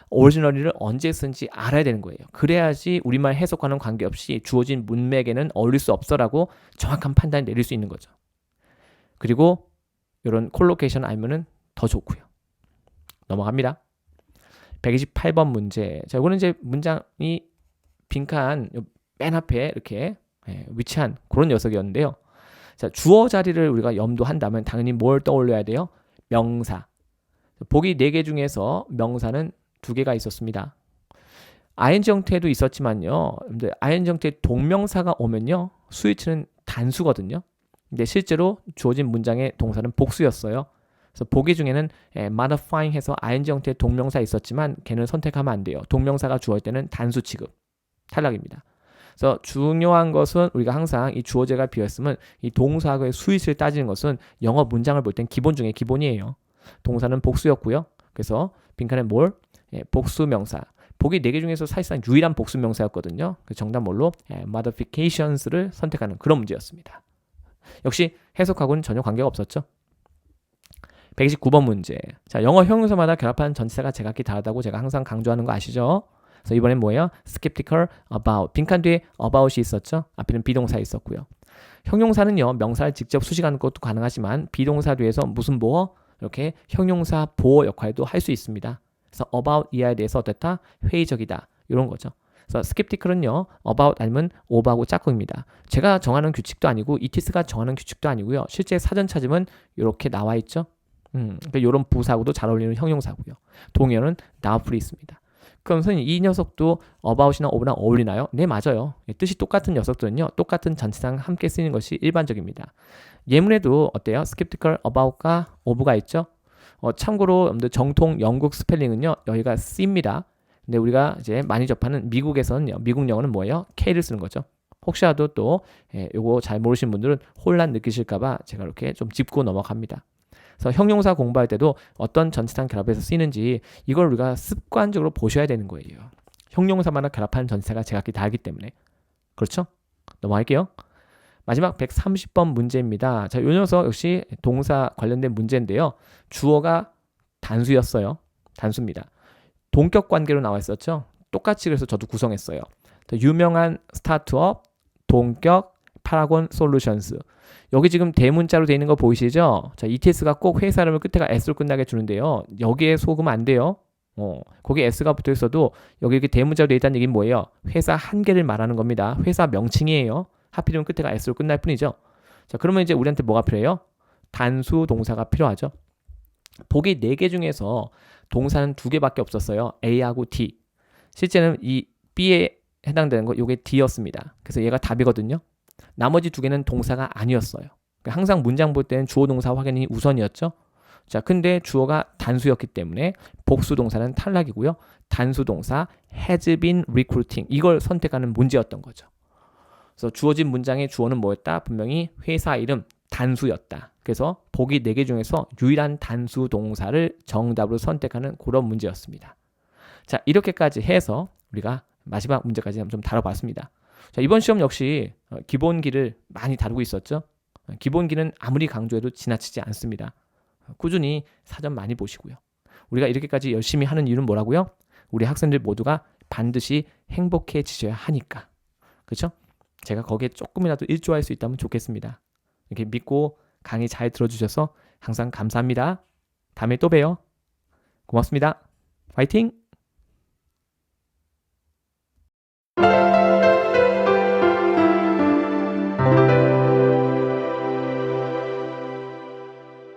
오리지널리를 언제 쓴지 알아야 되는 거예요. 그래야지 우리말 해석과는 관계없이 주어진 문맥에는 어울릴 수 없어라고 정확한 판단을 내릴 수 있는 거죠. 그리고 이런 콜로케이션 알면은 더 좋고요. 넘어갑니다. 128번 문제. 자, 이거는 이제 문장이 빈칸 맨 앞에 이렇게 위치한 그런 녀석이었는데요. 자, 주어 자리를 우리가 염두한다면 당연히 뭘 떠올려야 돼요? 명사. 보기 4개 중에서 명사는 2개가 있었습니다. ing 형태도 있었지만요. ing 형태 동명사가 오면요. 스위치는 단수거든요. 근데 실제로 주어진 문장의 동사는 복수였어요. 그래서 보기 중에는 modifying 해서 ing 형태의 동명사 있었지만 걔는 선택하면 안 돼요. 동명사가 주어질 때는 단수 취급. 탈락입니다. 그래서 중요한 것은 우리가 항상 이 주어제가 비었으면 이 동사하고의 스위치를 따지는 것은 영어 문장을 볼 땐 기본 중에 기본이에요. 동사는 복수였고요. 그래서 빈칸에 뭘? 복수 명사. 보기 4개 중에서 사실상 유일한 복수 명사였거든요. 그 정답 뭘로? modifications를 선택하는 그런 문제였습니다. 역시 해석하고는 전혀 관계가 없었죠. 129번 문제. 자, 영어 형용사마다 결합하는 전치사가 제각기 다르다고 제가 항상 강조하는 거 아시죠? 그래서 이번엔 뭐예요? skeptical about. 빈칸 뒤에 about이 있었죠? 앞에는 비동사 있었고요. 형용사는요, 명사를 직접 수식하는 것도 가능하지만 비동사 뒤에서 무슨 보어? 이렇게 형용사 보호 역할도 할 수 있습니다. 그래서 about 이하에 대해서 어땠다? 회의적이다. 이런 거죠. 그래서 skeptical은요, about 아니면 over하고 짝꿍입니다. 제가 정하는 규칙도 아니고 이티스가 정하는 규칙도 아니고요. 실제 사전 찾으면 이렇게 나와 있죠. 그러니까 이런 부사하고도 잘 어울리는 형용사고요. 동의어는 now풀이 있습니다. 그럼 선생님 이 녀석도 about이나 over랑 어울리나요? 네, 맞아요. 뜻이 똑같은 녀석들은요, 똑같은 전치사랑 함께 쓰이는 것이 일반적입니다. 예문에도 어때요? skeptical about과 over가 있죠. 참고로 정통 영국 스펠링은요, 여기가 C입니다. 근데 우리가 이제 많이 접하는 미국에서는요, 미국 영어는 뭐예요? K를 쓰는 거죠. 혹시라도 또 요거 잘 모르시는 분들은 혼란 느끼실까봐 제가 이렇게 좀 짚고 넘어갑니다. 그래서 형용사 공부할 때도 어떤 전치사 결합해서 쓰이는지 이걸 우리가 습관적으로 보셔야 되는 거예요. 형용사마다 결합하는 전치사가 제각기 다르기 때문에. 그렇죠? 넘어갈게요. 마지막 130번 문제입니다. 자, 이 녀석 역시 동사 관련된 문제인데요. 주어가 단수였어요. 단수입니다. 동격 관계로 나와 있었죠. 똑같이 그래서 저도 구성했어요. 유명한 스타트업, 동격, 파라곤 솔루션스. 여기 지금 대문자로 되어 있는 거 보이시죠? 자, ETS가 꼭 회사 이름을 끝에가 S로 끝나게 주는데요. 여기에 속으면 안 돼요. 거기 S가 붙어 있어도 여기 이렇게 대문자로 되어 있다는 얘기는 뭐예요? 회사 한 개를 말하는 겁니다. 회사 명칭이에요. 하필이면 끝에가 S로 끝날 뿐이죠. 자, 그러면 이제 우리한테 뭐가 필요해요? 단수 동사가 필요하죠. 보기 4개 중에서 동사는 2개밖에 없었어요. A하고 D. 실제는 이 B에 해당되는 거 이게 D였습니다. 그래서 얘가 답이거든요. 나머지 2개는 동사가 아니었어요. 그러니까 항상 문장 볼 때는 주어 동사 확인이 우선이었죠. 자, 근데 주어가 단수였기 때문에 복수 동사는 탈락이고요. 단수 동사 has been recruiting 이걸 선택하는 문제였던 거죠. 그래서 주어진 문장의 주어는 뭐였다? 분명히 회사 이름 단수였다. 그래서 보기 4개 중에서 유일한 단수 동사를 정답으로 선택하는 그런 문제였습니다. 자, 이렇게까지 해서 우리가 마지막 문제까지 한번 좀 다뤄봤습니다. 자, 이번 시험 역시 기본기를 많이 다루고 있었죠. 기본기는 아무리 강조해도 지나치지 않습니다. 꾸준히 사전 많이 보시고요. 우리가 이렇게까지 열심히 하는 이유는 뭐라고요? 우리 학생들 모두가 반드시 행복해지셔야 하니까. 그렇죠? 제가 거기에 조금이라도 일조할 수 있다면 좋겠습니다. 이렇게 믿고 강의 잘 들어주셔서 항상 감사합니다. 다음에 또 봬요. 고맙습니다. 화이팅!